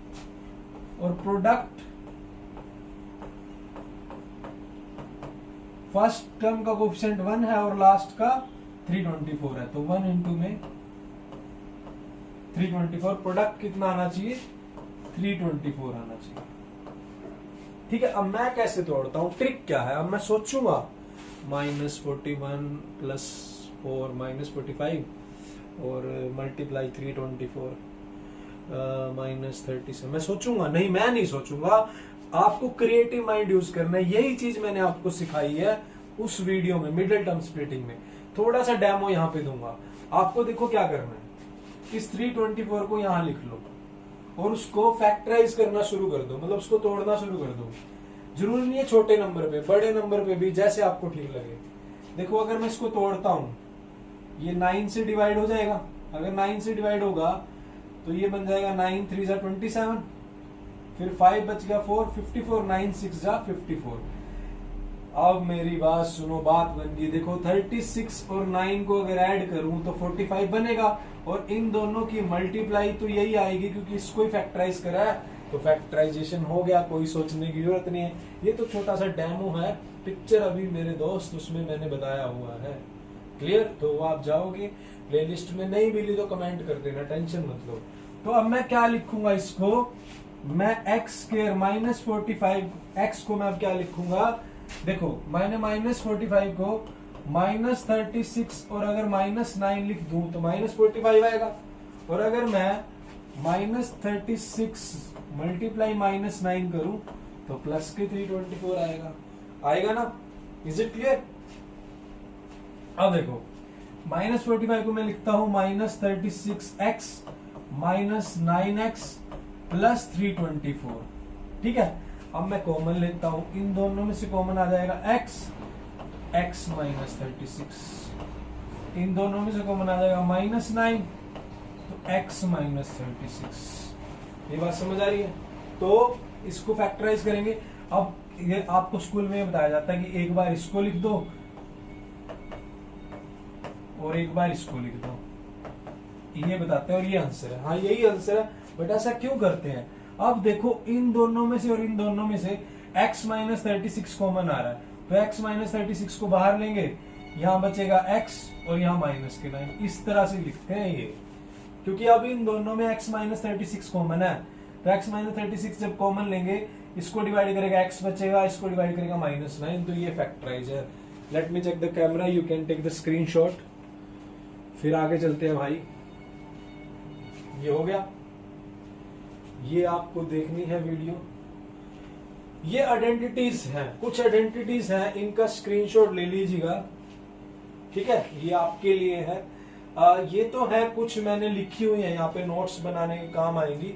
और प्रोडक्ट फर्स्ट टर्म का कोफिशिएंट 1 है और लास्ट का 324 है, तो 1 इंटू में 324, प्रोडक्ट कितना आना चाहिए, 324 आना चाहिए। ठीक है, अब मैं कैसे तोड़ता हूं, ट्रिक क्या है। अब मैं सोचूंगा -41 + 4 -45 और मल्टीप्लाई 324 -37। मैं सोचूंगा नहीं, मैं नहीं सोचूंगा, आपको क्रिएटिव माइंड यूज करना है। यही चीज मैंने आपको सिखाई है उस वीडियो में, मिडिल टर्म स्प्लिटिंग में। थोड़ा सा डेमो यहाँ पे दूंगा आपको। देखो क्या करना है, इस 324 को यहाँ लिख लो और उसको फैक्टराइज करना शुरू कर दो, मतलब उसको तोड़ना शुरू कर दो। जरूरी नहीं है छोटे नंबर पे, बड़े नंबर पे भी, जैसे आपको ठीक लगे। देखो अगर मैं इसको तोड़ता हूं, ये 9 से डिवाइड हो जाएगा। अगर 9 से डिवाइड होगा तो ये बन जाएगा 9 3 = 27, फिर 5 बच गया 4, 54, 9 6 = 54। अब मेरी बात सुनो, बात बन गई। देखो 36 और 9 को अगर ऐड करूं तो 45 बनेगा, और इन दोनों की मल्टीप्लाई तो यही आएगी क्योंकि इसको ही फैक्टराइज करा है, तो फैक्टराइजेशन हो गया, कोई सोचने की जरूरत नहीं है। ये तो छोटा सा डेमो है, पिक्चर अभी मेरे दोस्त उसमें मैंने बताया हुआ है। क्लियर? तो वो आप जाओगे प्लेलिस्ट में, नहीं मिली तो कमेंट कर देना, टेंशन मत लो। तो अब मैं क्या लिखूंगा इसको, मैं एक्स स्क्वायर माइनस 45 एक्स को मैं अब क्या लिखूंगा, देखो मैंने माइनस 45 को माइनस 36 और अगर माइनस 9 लिख दूं तो माइनस 45 आएगा, और अगर मैं माइनस 36 मल्टीप्लाई माइनस 9 करूं तो प्लस के 324 आएगा, आएगा ना? Is it clear? अब देखो माइनस 45 को मैं लिखता हूं minus 36x minus 9x plus 324, ठीक है? अब मैं कॉमन लेता हूं, इन दोनों में से कॉमन आ जाएगा x माइनस 36, इन दोनों में से कॉमन आ जाएगा माइनस 9, तो x माइनस 36। ये बात समझ आ रही है? तो इसको फैक्टराइज करेंगे। अब ये आपको स्कूल में बताया जाता है कि एक बार इसको लिख दो और एक बार इसको लिख दो, ये बताते हैं और ये आंसर है। हाँ यही आंसर है, बट ऐसा क्यों करते हैं? अब देखो इन दोनों में से और इन दोनों में से x माइनस 36 कॉमन आ रहा है, तो x माइनस 36 को बाहर लेंगे, यहाँ बचेगा x और यहाँ माइनस के 9, इस तरह से लिखते हैं ये, क्योंकि अब इन दोनों में x माइनस 36 कॉमन है, तो x माइनस 36 जब कॉमन लेंगे, इसको डिवाइड करेगा x बचेगा, इसको डिवाइड करेगा माइनस 9, तो ये फैक्टराइज है। Let me check the camera, you can take the screenshot, फिर आगे चलते हैं भाई। ये हो गया, ये आपको देखनी है वीडियो। ये आइडेंटिटीज हैं, कुछ आइडेंटिटीज हैं, इनका स्क्रीनशॉट ले लीजिएगा, ठीक है? ये आपके लिए है। ये तो है कुछ मैंने लिखी हुई है यहाँ पे, नोट्स बनाने के काम आएंगी,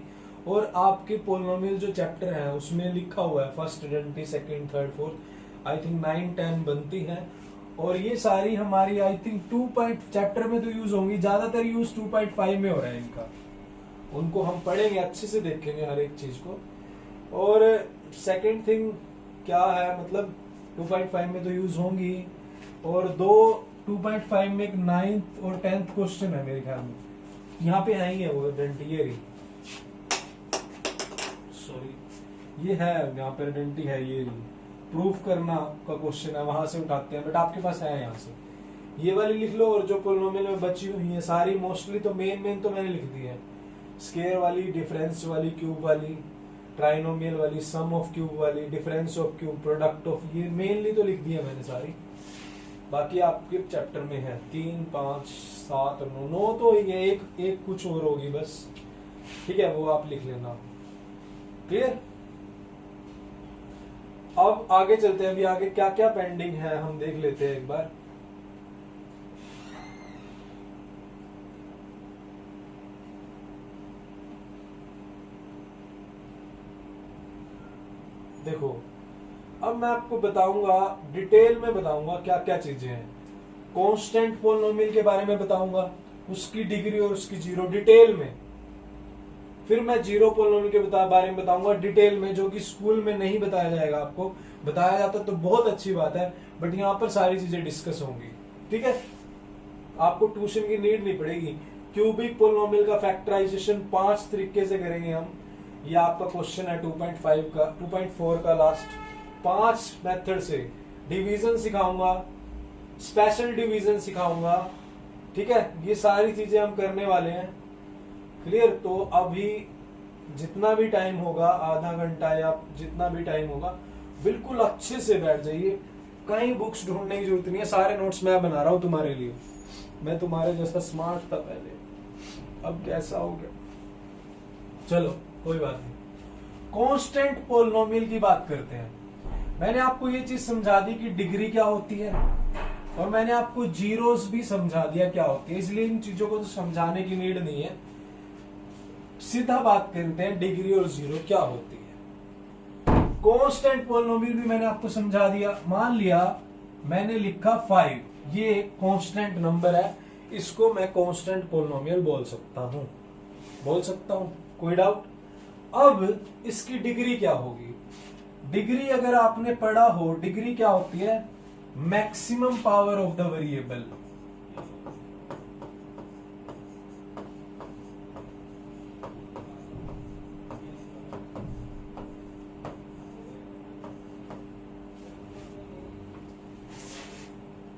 और आपके पोलिनोमियल जो चैप्टर है उसमें लिखा हुआ है first identity, second, third, fourth, I think 9, 10 बनती है, और ये सारी हमारी आई थिंक 2 चैप्टर में तो यूज होंगी, ज्यादातर यूज 2.5 में हो रहा है इनका, उनको हम पढ़ेंगे, अच्छे से देखेंगे हर एक चीज को। और सेकंड थिंग क्या है, मतलब 2.5 में तो यूज होंगी, और 2.5 में एक 9th और 10th क्वेश्चन है मेरे ख्याल में, यहाँ पे आएंगे वो आइडेंटिटी, सॉरी ये है यहाँ पे आइडेंटिटी है, ये प्रूफ करना का क्वेश्चन है, वहां से उठाते हैं, बट आपके पास है यहाँ से, ये वाली लिख लो। और जो पोलिनोमियल में बची हुई है सारी मोस्टली तो मेन तो मैंने लिख दी है, स्केयर वाली, डिफरेंस वाली, क्यूब वाली, ट्राइनोमियल वाली, सम ऑफ क्यूब वाली, difference of cube, product of, ये मेनली तो लिख दी है मैंने सारी, बाकी आपके चैप्टर में है 3, 5, 7 और 9 तो ये एक कुछ और होगी बस, ठीक है? वो आप लिख लेना, क्लियर? अब आगे चलते हैं, अभी आगे क्या क्या पेंडिंग है हम देख लेते हैं एक बार। देखो अब मैं आपको बताऊंगा, डिटेल में बताऊंगा क्या क्या चीजें हैं। कांस्टेंट पोलिनोमियल के बारे में बताऊंगा, उसकी डिग्री और उसकी जीरो डिटेल में। फिर मैं जीरो पोलिनोमियल के बारे में बताऊंगा डिटेल में, जो कि स्कूल में नहीं बताया जाएगा, आपको बताया जाता तो बहुत अच्छी बात है, बट यहाँ पर सारी चीजें डिस्कस होंगी, ठीक है? आपको ट्यूशन की नीड नहीं पड़ेगी। क्यूबिक पोलिनोमियल का फैक्टराइजेशन 5 तरीके से करेंगे हम, ये आपका क्वेश्चन है 2.5 का, 2.4 का लास्ट, 5 मेथड से डिवीजन सिखाऊंगा, स्पेशल डिवीजन सिखाऊंगा, ठीक है? ये सारी चीजें हम करने वाले हैं, क्लियर? तो अभी जितना भी टाइम होगा, आधा घंटा या जितना भी टाइम होगा, बिल्कुल अच्छे से बैठ जाइए, कहीं बुक्स ढूंढने की जरूरत नहीं है, सारे नोट्स मैं बना रहा हूं तुम्हारे लिए। मैं तुम्हारे जैसा स्मार्ट था पहले, अब कैसा हो गया, चलो कोई बात नहीं। कांस्टेंट पोलिनोमियल की बात करते हैं। मैंने आपको ये चीज समझा दी कि डिग्री क्या होती है, और मैंने आपको जीरोस भी समझा दिया क्या होती है, इसलिए इन चीजों को तो समझाने की नीड नहीं है, सीधा बात करते हैं डिग्री और जीरो क्या होती है। कांस्टेंट पोलिनोमियल भी मैंने आपको समझा दिया। मान लिया मैंने लिखा 5, ये कांस्टेंट नंबर है, इसको मैं कांस्टेंट पोलिनोमियल बोल सकता हूं, कोई डाउट? अब इसकी डिग्री क्या होगी? डिग्री अगर आपने पढ़ा हो, डिग्री क्या होती है? Maximum power of the variable.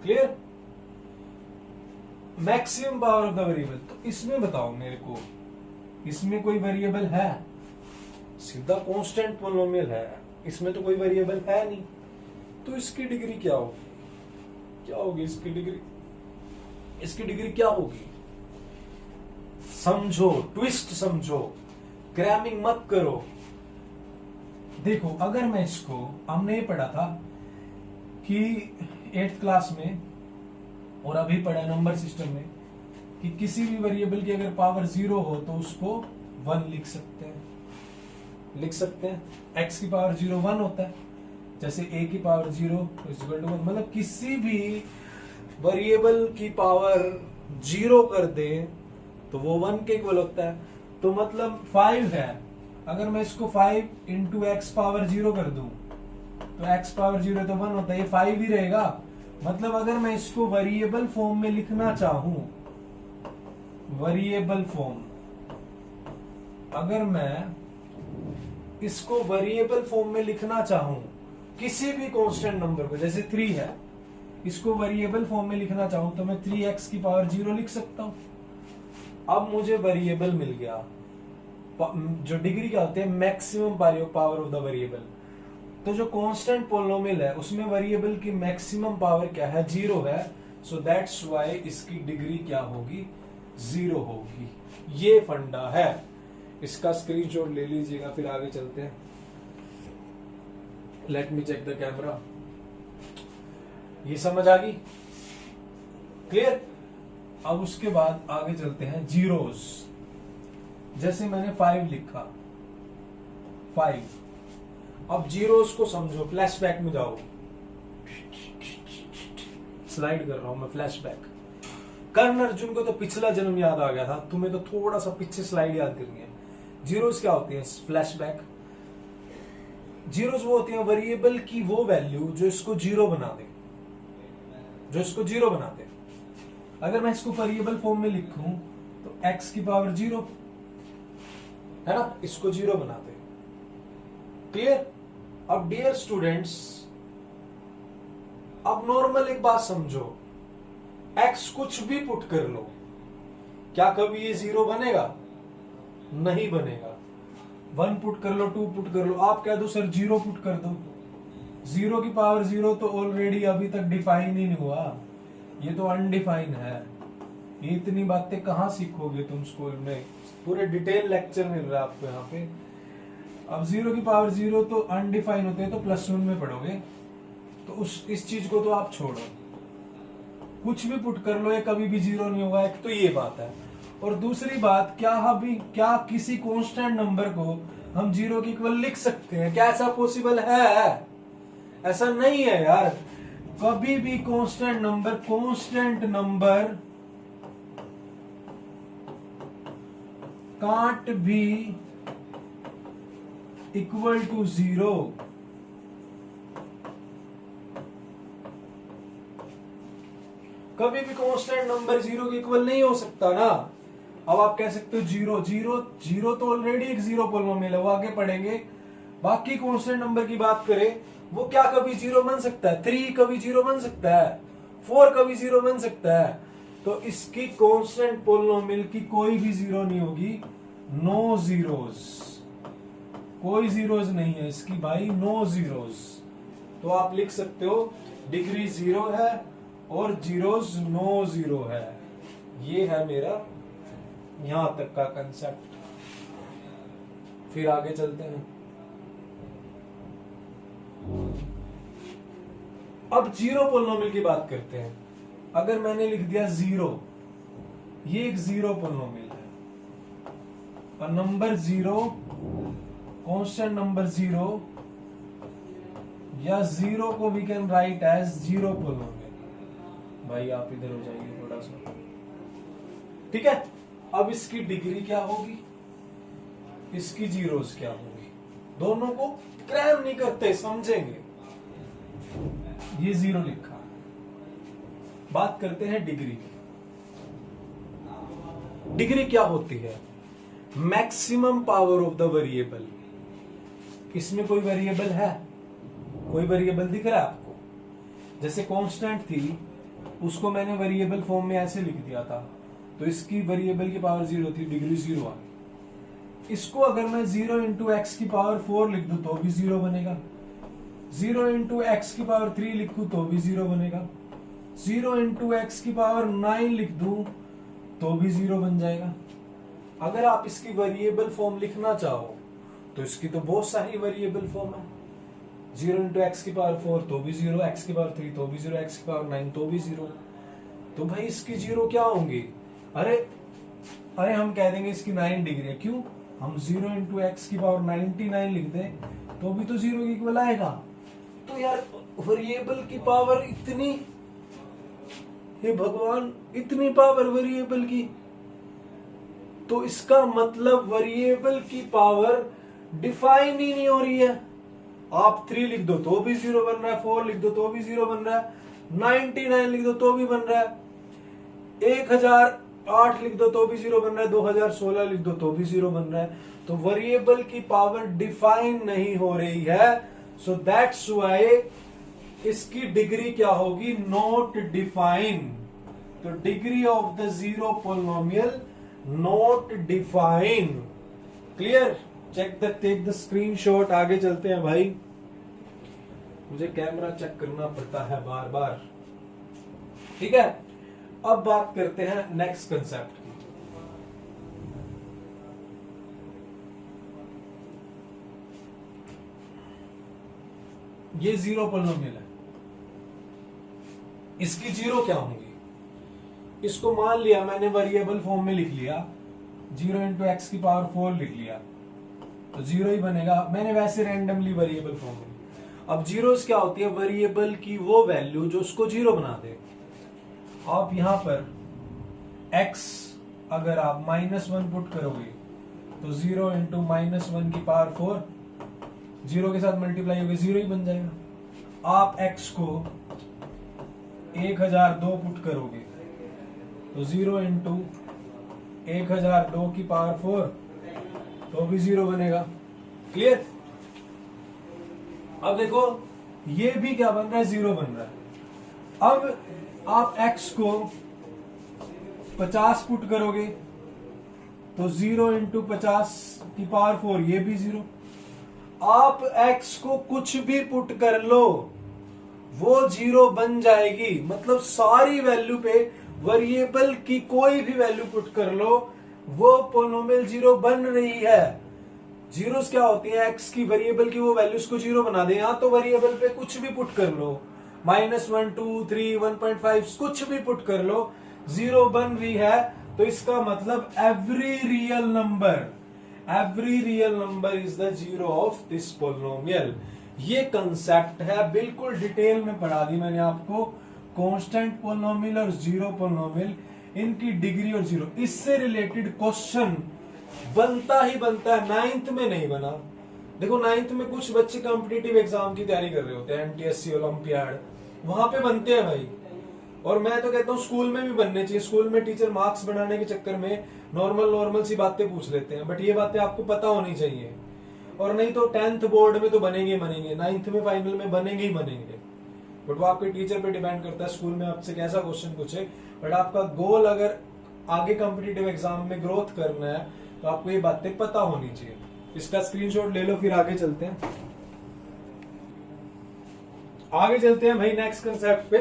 Clear? Maximum power of the variable, तो इसमें बताओ मेरे को, इसमें कोई वेरिएबल है? सीधा कांस्टेंट पोलिनोमियल है, इसमें तो कोई वेरिएबल है नहीं, तो इसकी डिग्री क्या होगी? क्या होगी इसकी डिग्री? इसकी डिग्री क्या होगी? समझो, ट्विस्ट समझो, क्रैमिंग मत करो। देखो, अगर मैं इसको, हमने ये पढ़ा था कि 8th क्लास में और अभी पढ़ा नंबर सिस्टम में कि किसी भी वेरिएबल की अगर पावर 0 हो तो उसको 1 लिख सकते हैं। x की पावर 0 1 होता है, जैसे a की पावर 0 इक्वल टू 1, मतलब किसी भी वेरिएबल की पावर 0 कर दे तो वो 1 के इक्वल होता है। तो मतलब 5 है, अगर मैं इसको 5 इंटू एक्स पावर 0 कर दूं तो x पावर 0 तो 1 होता है, ये 5 ही रहेगा। मतलब अगर मैं इसको वेरिएबल फॉर्म में लिखना चाहूं, वेरिएबल फॉर्म, अगर मैं इसको वेरिएबल फॉर्म में लिखना चाहूं किसी भी कांस्टेंट नंबर को, जैसे 3 है, इसको वेरिएबल फॉर्म में लिखना चाहूं तो मैं 3x की पावर 0 लिख सकता हूं। अब मुझे वेरिएबल मिल गया, जो डिग्री क्या होती है? Maximum power of the variable. तो जो कांस्टेंट पोलिनोमियल है उसमें वेरिएबल की मैक्सिमम पावर क्या है? 0 है। सो दैट्स व्हाई इसकी डिग्री क्या होगी? 0 होगी। ये फंडा है, इसका स्क्रीनशॉट ले लीजिएगा, फिर आगे चलते हैं। Let me check the camera. ये समझ आ गई? क्लियर? अब उसके बाद आगे चलते हैं जीरोस। जैसे मैंने 5 लिखा, 5। अब जीरोस को समझो, फ्लैशबैक में जाओ, स्लाइड कर रहा हूं मैं, फ्लैशबैक। कर्ण अर्जुन को तो पिछला जन्म याद आ गया था, तुम्हें तो थोड़ा सा पीछे स्लाइड याद करनी है। जीरोस क्या होती है? फ्लैशबैक। जीरोस वो होती है वेरिएबल की वो वैल्यू जो इसको 0 बना दे, जो इसको 0 बना दे। अगर मैं इसको वेरिएबल फॉर्म में लिखूं तो x की पावर 0 है ना, इसको 0 बना दे। क्लियर? अब डियर स्टूडेंट्स, अब नॉर्मल एक बात समझो, x कुछ भी पुट कर लो, क्या कभी ये 0 बनेगा? नहीं बनेगा। 1 पुट कर लो, 2 पुट कर लो, आप कह दो सर 0 पुट कर दो, 0 की पावर 0 तो ऑलरेडी अभी तक डिफाइन ही नहीं हुआ, ये तो अनडिफाइन है। ये इतनी बातें कहां सीखोगे तुम स्कूल में? पूरे डिटेल लेक्चर मिल रहा है आपको यहाँ पे। अब 0 की पावर 0 तो अनडिफाइन होते हैं, तो +1 में पढ़ोगे, तो इस चीज को तो आप छोड़ो, कुछ भी पुट कर लो, ये कभी भी 0 नहीं होगा। एक तो ये बात है, और दूसरी बात, क्या किसी कांस्टेंट नंबर को हम 0 के इक्वल लिख सकते हैं? क्या ऐसा पॉसिबल है? ऐसा नहीं है यार। कभी भी constant number can't be equal to 0। कभी भी कांस्टेंट नंबर 0 के इक्वल नहीं हो सकता ना। अब आप कह सकते हो 0 तो ऑलरेडी एक 0 पोलिनोमियल है, वो आगे पढ़ेंगे। बाकी कांस्टेंट नंबर की बात करें, वो क्या कभी 0 बन सकता है? 3 कभी 0 बन सकता है, 4 कभी 0 बन सकता है। तो इसकी कांस्टेंट पोलिनोमियल की कोई भी 0 नहीं होगी। नो जीरोस, कोई जीरोस नहीं है इसकी भाई, नो जीरोस। तो आप लिख सकते हो डिग्री 0 है और जीरोस नो 0 है। ये है मेरा यहां तक का कंसेप्ट। फिर आगे चलते हैं। अब 0 पोलिनोमियल की बात करते हैं। अगर मैंने लिख दिया 0, ये एक 0 पोलिनोमियल है, और नंबर 0, कांस्टेंट नंबर 0, या 0 को we can write as 0 polynomial. भाई आप इधर हो जाइए थोड़ा सा, ठीक है। अब इसकी डिग्री क्या होगी, इसकी जीरोस क्या होगी, दोनों को क्रैम नहीं करते, समझेंगे। ये 0 लिखा। बात करते हैं डिग्री की। डिग्री क्या होती है? Maximum power of the variable. इसमें कोई वेरिएबल है? कोई वेरिएबल दिख रहा है आपको? जैसे कांस्टेंट थी उसको मैंने वेरिएबल फॉर्म में ऐसे लिख दिया था, तो इसकी वेरिएबल की पावर 0 थी, डिग्री 0 आ गई। इसको अगर मैं 0 इंटू एक्स की पावर 4 लिख दूं तो भी 0 बनेगा, 0 इंटू एक्स की पावर 3 लिखूं तो भी 0 बनेगा, 0 इंटू एक्स की पावर 9 लिख दूं तो भी 0 बन जाएगा। अगर आप इसकी वेरिएबल फॉर्म लिखना चाहो तो इसकी तो बहुत सारी वेरिएबल फॉर्म है, 0 इंटू एक्स की पावर 4 तो भी 0, एक्स की पावर 3 तो भी 0, एक्स की पावर 9 तो भी 0। तो भाई इसकी 0 क्या होंगी? अरे हम कह देंगे इसकी 9 डिग्री है। क्यों? हम 0 इंटू एक्स की पावर 99 लिख दें तो भी तो 0 के इक्वल आएगा। तो यार वेरिएबल की पावर इतनी, हे भगवान, इतनी पावर वेरिएबल की, तो इसका मतलब वेरिएबल की पावर डिफाइन ही नहीं हो रही है। आप 3 लिख दो तो भी 0 बन रहा है, 4 लिख दो तो भी 0 बन रहा है, 99 लिख दो तो भी बन रहा है, 1008 लिख दो तो भी 0 बन रहा है, 2016 लिख दो तो भी 0 बन रहा है। तो वेरिएबल की पावर डिफाइन नहीं हो रही है। सो दैट्स व्हाई इसकी डिग्री क्या होगी? Not define. तो degree of the zero polynomial not define. Clear? Check the, take the screenshot. आगे चलते हैं भाई, मुझे कैमरा चेक करना पड़ता है बार बार। ठीक है, अब बात करते हैं नेक्स्ट कंसेप्ट की। ये जीरो पोलिनोमियल है, इसकी जीरो क्या होंगी? इसको मान लिया मैंने वेरिएबल फॉर्म में लिख लिया, 0 इंटू एक्स की पावर 4 लिख लिया तो 0 ही बनेगा। मैंने वैसे रैंडमली वेरिएबल फॉर्म में। अब जीरोस क्या होती है? वेरिएबल की वो वैल्यू जो उसको 0 बना दे। आप यहां पर x अगर आप -1 पुट करोगे तो 0 इंटू -1 की पावर 4 0 के साथ मल्टीप्लाई होगी, 0 ही बन जाएगा। आप x को 1002 पुट करोगे तो 0 इंटू 1002 की पावर 4 तो भी 0 बनेगा। क्लियर? अब देखो ये भी क्या बन रहा है? 0 बन रहा है। अब आप x को 50 पुट करोगे तो 0 इंटू 50 की पावर 4 ये भी 0। आप x को कुछ भी पुट कर लो वो 0 बन जाएगी। मतलब सारी वैल्यू पे वेरिएबल की कोई भी वैल्यू पुट कर लो वो पोलिनोमियल 0 बन रही है। जीरोस क्या होती है? एक्स की वेरिएबल की वो वैल्यूज को 0 बना दे। यहां तो वेरिएबल पे कुछ भी पुट कर लो, -1, 2, 3, 1.5 कुछ भी पुट कर लो, 0 बन रही है। तो इसका मतलब every real number is the 0 of this polynomial. ये कंसेप्ट है, बिल्कुल डिटेल में पढ़ा दी मैंने आपको। कांस्टेंट पोलिनोमियल और जीरो पोलिनोमियल, इनकी डिग्री और 0, इससे रिलेटेड क्वेश्चन बनता ही बनता है। 9th में नहीं बना। देखो 9th में कुछ बच्चे कॉम्पिटिटिव एग्जाम की तैयारी कर रहे होते हैं, एनटीएससी, ओलंपियाड, वहां पे बनते हैं भाई। और मैं तो कहता हूँ स्कूल में भी बनने चाहिए। स्कूल में टीचर मार्क्स बनाने के चक्कर में नॉर्मल सी बातें पूछ लेते हैं, बट ये बातें आपको पता होनी चाहिए। और नहीं तो 10th बोर्ड में तो बनेंगे, 9th में फाइनल में बनेंगे ही बनेंगे। बट वो आपके टीचर पे डिपेंड करता है स्कूल में आपसे कैसा क्वेश्चन पूछे। बट आपका गोल अगर आगे कॉम्पिटिटिव एग्जाम में ग्रोथ करना है तो आपको ये बातें पता होनी चाहिए। इसका स्क्रीनशॉट ले लो, फिर आगे चलते हैं। भाई नेक्स्ट कंसेप्ट पे।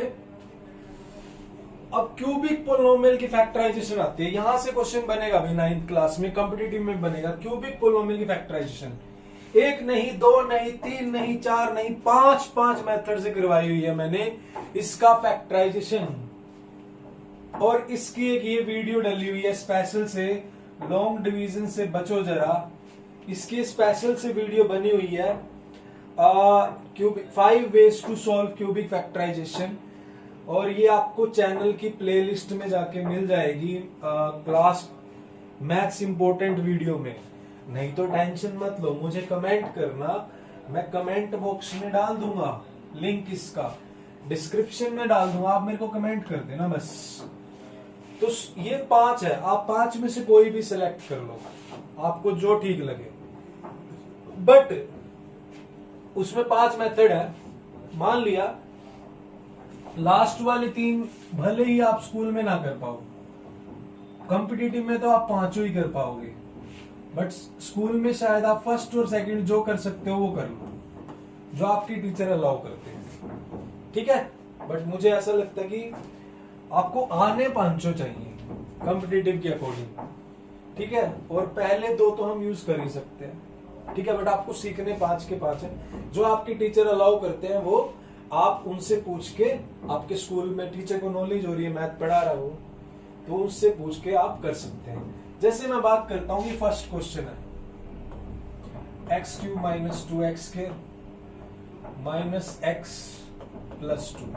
अब क्यूबिक पोलिनोमियल की फैक्टराइजेशन आती है। यहां से क्वेश्चन बनेगा भाई 9th क्लास में, कॉम्पिटिटिव में बनेगा। क्यूबिक पोलिनोमियल की फैक्टराइजेशन 1 नहीं, 2 नहीं, 3 नहीं, 4 नहीं, 5 मेथड से करवाई हुई है मैंने इसका फैक्टराइजेशन। और इसकी एक ये वीडियो डली हुई है स्पेशल से, लॉन्ग डिवीजन से बचो जरा। इसकी स्पेशल से वीडियो बनी हुई है, 5 ways to solve cubic factorisation. और ये आपको चैनल की प्लेलिस्ट में जाके मिल जाएगी, क्लास मैथ्स इंपोर्टेंट वीडियो में। नहीं तो टेंशन मत लो, मुझे कमेंट करना, मैं कमेंट बॉक्स में डाल दूंगा लिंक, इसका डिस्क्रिप्शन में डाल दूंगा, आप मेरे को कमेंट कर देना बस। तो ये 5 है, आप 5 में से कोई भी सिलेक्ट कर लो, आपको जो ठीक लगे। बट उसमें 5 मेथड है। मान लिया लास्ट वाले 3 भले ही आप स्कूल में ना कर पाओ, कॉम्पिटिटिव में तो आप 5 ही कर पाओगे, बट स्कूल में शायद आप फर्स्ट और सेकंड जो कर सकते हो वो कर लो, जो आपकी टीचर अलाउ करते हैं, ठीक है। बट मुझे ऐसा लगता है कि आपको आने 5 चाहिए कॉम्पिटिटिव के अकॉर्डिंग, ठीक है। और पहले 2 तो हम यूज कर ही सकते हैं, ठीक है, बट आपको सीखने 5 के 5 है। जो आपके टीचर अलाउ करते हैं वो आप उनसे पूछ के, आपके स्कूल में टीचर को नॉलेज हो रही है, मैथ पढ़ा रहा हो तो उससे पूछ के आप कर सकते हैं। जैसे मैं बात करता हूं, ये फर्स्ट क्वेश्चन है x³ - 2x² - x + 2,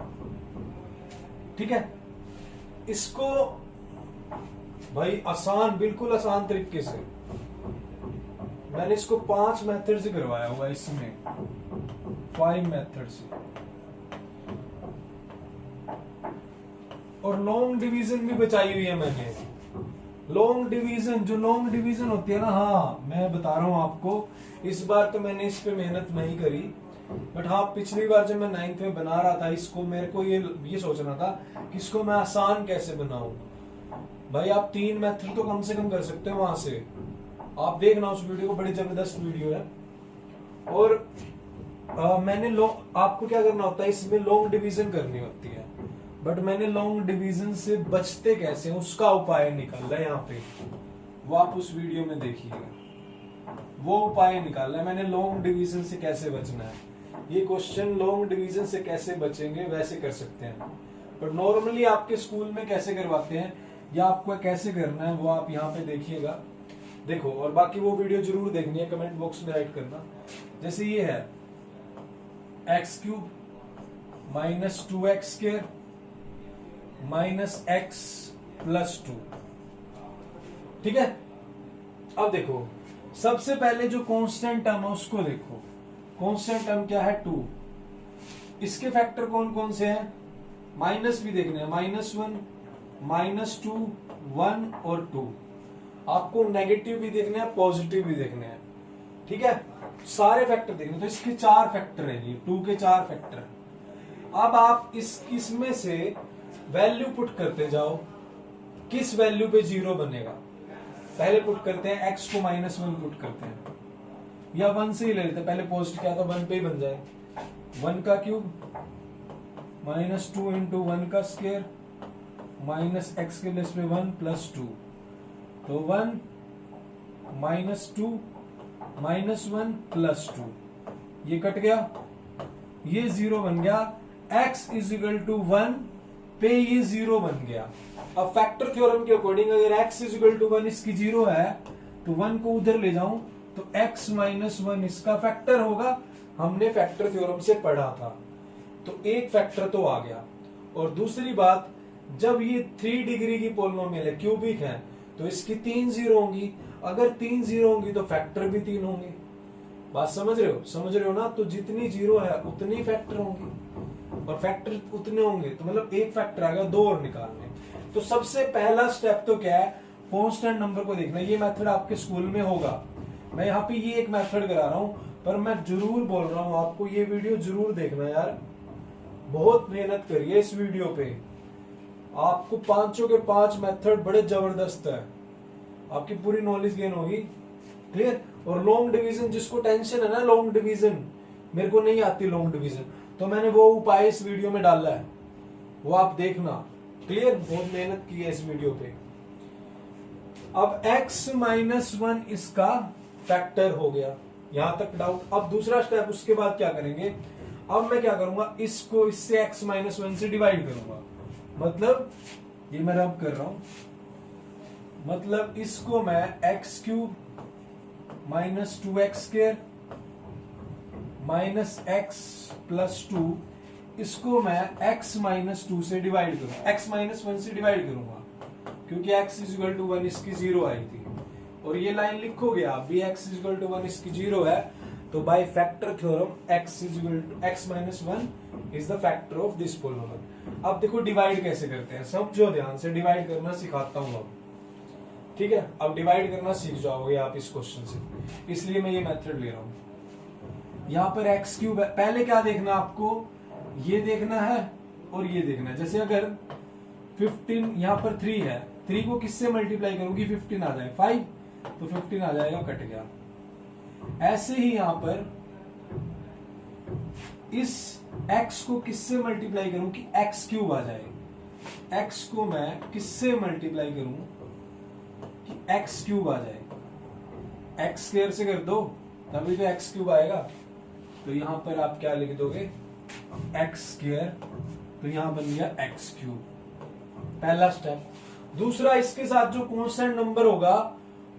ठीक है। इसको भाई आसान, बिल्कुल आसान तरीके से मैंने इसको 5 मेथड से करवाया हुआ, इसमें 5 मेथड से, और लॉन्ग डिवीजन भी बचाई हुई है मैंने। लॉन्ग डिवीजन, जो लॉन्ग डिवीजन होती है ना, हाँ मैं बता रहा हूं आपको, इस बार तो मैंने इस पे मेहनत नहीं करी, बट हाँ पिछली बार जब मैं 9th में बना रहा था इसको, मेरे को ये सोचना था कि इसको मैं आसान कैसे बनाऊं। भाई आप 3 मेथड तो कम से कम कर सकते हो वहां से, आप देखना उस वीडियो को, बड़ी जबरदस्त वीडियो है। और मैंने आपको क्या करना होता है, इसमें लॉन्ग डिवीजन करनी होती है, बट मैंने लॉन्ग डिवीजन से बचते कैसे उसका उपाय निकाला है यहाँ पे, वो आप उस वीडियो में देखिएगा, वो उपाय निकाला है मैंने लॉन्ग डिवीजन से कैसे बचना है। ये क्वेश्चन लॉन्ग डिवीजन से कैसे बचेंगे वैसे कर सकते हैं, बट नॉर्मली आपके स्कूल में कैसे करवाते हैं या आपको कैसे करना है वो आप यहाँ पे देखिएगा, देखो। और बाकी वो वीडियो जरूर देखनी है, कमेंट बॉक्स में राइट करना। जैसे ये है x³ - 2x² - x + 2, ठीक है। अब देखो, सबसे पहले जो कांस्टेंट टर्म है उसको देखो, कांस्टेंट टर्म क्या है 2, इसके फैक्टर कौन कौन से हैं, माइनस भी देखने हैं, -1 -2 1 और 2, आपको नेगेटिव भी देखने हैं पॉजिटिव भी देखने हैं, ठीक है, सारे फैक्टर देखने। तो इसके 4 फैक्टर है, ये 2 के 4 फैक्टर। अब आप इसमें से वैल्यू पुट करते जाओ, किस वैल्यू पे 0 बनेगा। पहले पुट करते हैं x को -1 पुट करते हैं, या 1 से ही ले लेते हैं, पहले पोस्ट किया था 1 पे ही बन जाए। 1 का क्यूब -2 × 1 का स्क्वायर -x के प्लेस पे 1 + 2, तो 1 -2 -1 + 2, ये कट गया, ये 0 बन गया, x = 1 पे ये 0 बन गया। अब फैक्टर थ्योरम के अकॉर्डिंग अगर x = 1 इसकी 0 है तो 1 को उधर ले जाऊं तो x - 1 इसका फैक्टर होगा, हमने फैक्टर थ्योरम से पढ़ा था, तो एक फैक्टर तो आ गया। और दूसरी बात, जब ये 3 डिग्री की पोलिनोमियल है, क्यूबिक है, तो इसकी 3 0 होंगी, अगर 3 0 होंगी तो फैक्टर भी 3 होंगे। बात समझ रहे हो ना। तो जितनी 0 है उतनी फैक्टर होंगी, और फैक्टर उतने होंगे तो मतलब एक फैक्टर आ गया, 2 और निकालने। तो सबसे पहला स्टेप तो क्या है, कांस्टेंट नंबर को देखना। ये मेथड आपके स्कूल में होगा, मैं यहाँ पे ये एक मेथड करा रहा हूं, पर मैं जरूर बोल रहा हूं आपको ये वीडियो जरूर देखना यार, बहुत मेहनत करिए इस वीडियो पे, आपको 5 के 5 मेथड बड़े जबरदस्त है, आपकी पूरी नॉलेज गेन होगी, क्लियर। और लॉन्ग डिवीजन, जिसको टेंशन है ना लॉन्ग डिवीजन, मेरे को नहीं आती लॉन्ग डिवीजन, तो मैंने वो उपाय इस वीडियो में डाला है, वो आप देखना, क्लियर। बहुत मेहनत की है इस वीडियो पे। अब x - 1 इसका फैक्टर हो गया, यहां तक डाउट। अब दूसरा स्टेप, उसके बाद क्या करेंगे, अब मैं क्या करूंगा, इसको इससे x - 1 से डिवाइड करूंगा, मतलब ये मैं रब कर रहा हूं, मतलब इसको मैं x³ - 2x² - x + 2, इसको मैं x - 2 से डिवाइड करूंगा, x - 1 से डिवाइड करूंगा, क्योंकि x = 1 इसकी 0 आई थी। और ये लाइन लिखोगे आप भी, x = 1 इसकी 0 है, तो bye factor theorem x - 1 is the factor of this polynomial. अब देखो डिवाइड कैसे करते हैं, समझो ध्यान से, डिवाइड करना सिखाता हूं अब, ठीक है। अब डिवाइड करना सीख जाओगे आप इस क्वेश्चन से, इसलिए मैं ये मेथड ले रहा हूं। यहां पर x³ है, पहले क्या देखना आपको, ये देखना है और ये देखना है। जैसे अगर 15 यहाँ पर 3 है, 3 को किससे मल्टीप्लाई करूंगी 15 आ जाए 5, तो 15 आ जाएगा, कट गया। ऐसे ही यहां पर इस x को किससे मल्टीप्लाई करूं कि x क्यूब आ जाए। x को मैं किससे मल्टीप्लाई करूं कि x क्यूब आ जाए। x स्क्वायर से कर दो तभी तो x क्यूब आएगा। तो यहां पर आप क्या लिख दोगे x स्क्वायर, तो यहां बन गया x क्यूब, पहला स्टेप। दूसरा, इसके साथ जो कांस्टेंट नंबर होगा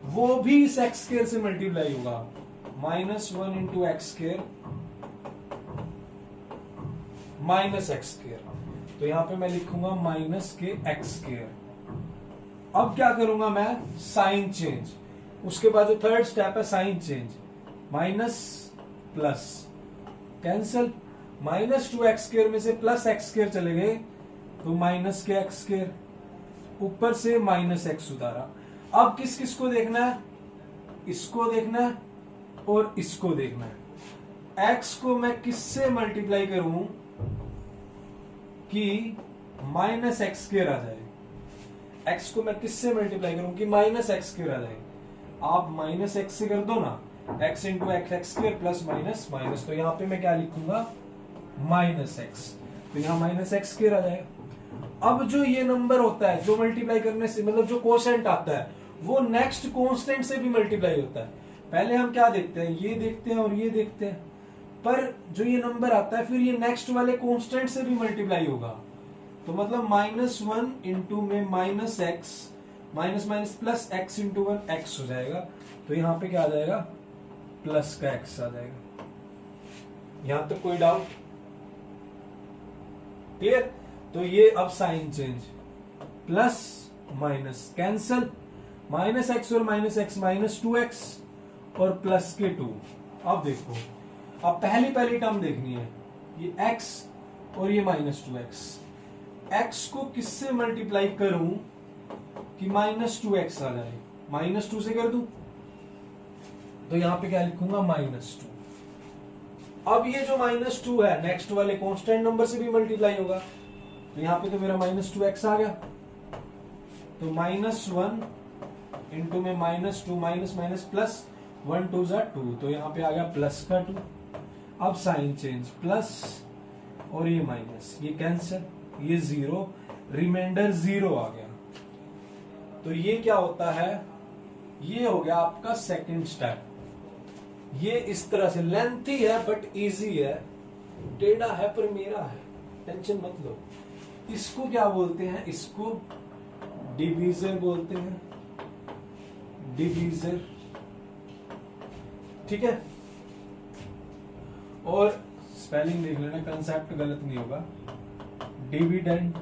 वो भी इस x स्क्वायर से मल्टीप्लाई होगा, -1 into x square minus x square. तो यहां पे मैं लिखूंगा माइनस के एक्स स्क्वायर। अब क्या करूंगा मैं, साइन चेंज। उसके बाद जो थर्ड स्टेप है sign change, minus plus cancel, -2x square में से प्लस एक्स स्क्वायर चले गए तो माइनस के एक्स स्क्वायर, ऊपर से माइनस एक्स उतारा। अब किस किस को देखना है, इसको देखना है और इसको देखना है। x को मैं किससे मल्टीप्लाई करूं कि माइनस एक्स स्क्वायर आ जाए। x को मैं किससे मल्टीप्लाई करूं कि माइनस एक्स स्क्वायर आ जाए। आप माइनस एक्स से कर दो ना, x into x square plus minus minus, तो यहां पे मैं क्या लिखूंगा माइनस एक्स, तो यहां माइनस एक्स स्क्वायर आ जाएगा। अब जो ये नंबर होता है जो मल्टीप्लाई करने से मतलब जो कोशेंट आता है वो नेक्स्ट कांस्टेंट से भी मल्टीप्लाई होता है। पहले हम क्या देखते हैं, ये देखते हैं और ये देखते हैं, पर जो ये नंबर आता है फिर ये नेक्स्ट वाले कांस्टेंट से भी मल्टीप्लाई होगा। तो मतलब -1 इंटू में minus x minus minus plus x into 1 x हो जाएगा। तो यहां पे क्या आ जाएगा, प्लस का एक्स आ जाएगा। यहां तक कोई डाउट क्लियर? तो ये अब sign change, plus minus cancel, minus x और माइनस एक्स -2x और प्लस के 2। अब देखो, अब पहली टर्म देखनी है, ये x और ये -2x। x को किससे मल्टीप्लाई करूं कि -2x आ जाए, -2 से कर दूं, तो यहां पे क्या लिखूंगा -2। अब ये जो -2 है नेक्स्ट वाले कांस्टेंट नंबर से भी मल्टीप्लाई होगा, तो यहां पे तो मेरा -2x आ गया। तो -1 इंटू में -2 माइनस माइनस प्लस 1 2 जा 2, तो यहां पे आ गया प्लस का 2। अब साइन चेंज, प्लस और ये माइनस, ये कैंसिल, ये 0, रिमाइंडर 0 आ गया। तो ये क्या होता है, ये हो गया आपका सेकंड स्टेप। ये इस तरह से लेंथी है बट इजी है, टेढ़ा है पर मेरा है, टेंशन मत लो। इसको क्या बोलते हैं, इसको डिवीजर बोलते हैं, डिवीजर, ठीक है। और स्पेलिंग देख लेना, कंसेप्ट गलत नहीं होगा। डिविडेंट,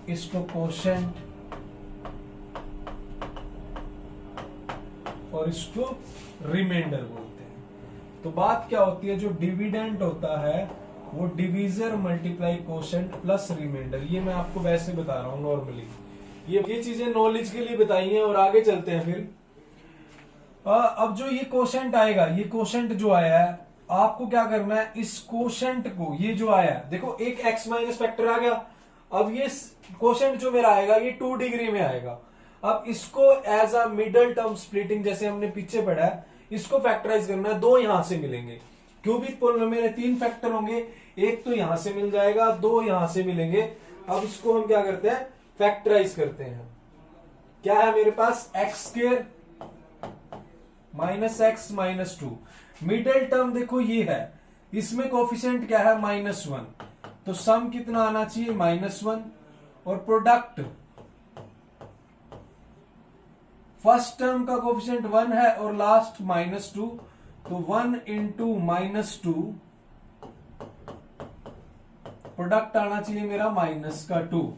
इसको कोशेंट और इसको रिमाइंडर बोलते हैं। तो बात क्या होती है, जो डिविडेंट होता है वो divisor multiply quotient plus remainder. ये मैं आपको वैसे बता रहा हूं नॉर्मली, ये चीजें नॉलेज के लिए बताई हैं। और आगे चलते हैं फिर। अब जो ये कोशेंट आएगा, ये कोशेंट जो आया है, आपको क्या करना है, इस कोशेंट को, ये जो आया देखो एक x माइनस फैक्टर आ गया। अब ये कोशेंट जो मेरा आएगा ये 2 डिग्री में आएगा। अब इसको as a middle term splitting, जैसे हमने पीछे पढ़ा है, इसको फैक्टराइज करना है। 2 यहां से मिलेंगे, क्यूबिक पोलिनोमियल में 3 फैक्टर होंगे, एक तो यहां से मिल जाएगा, 2 यहां से मिलेंगे। अब इसको हम क्या करते हैं, फैक्टराइज करते हैं। क्या है मेरे पास, x square minus x minus 2। Middle term देखो ये है, इसमें कोफिशिएंट क्या है -1, तो सम कितना आना चाहिए -1। और प्रोडक्ट, फर्स्ट टर्म का कोफिशिएंट 1 है और लास्ट -2, तो 1 इंटू -2, प्रोडक्ट आना चाहिए मेरा -2।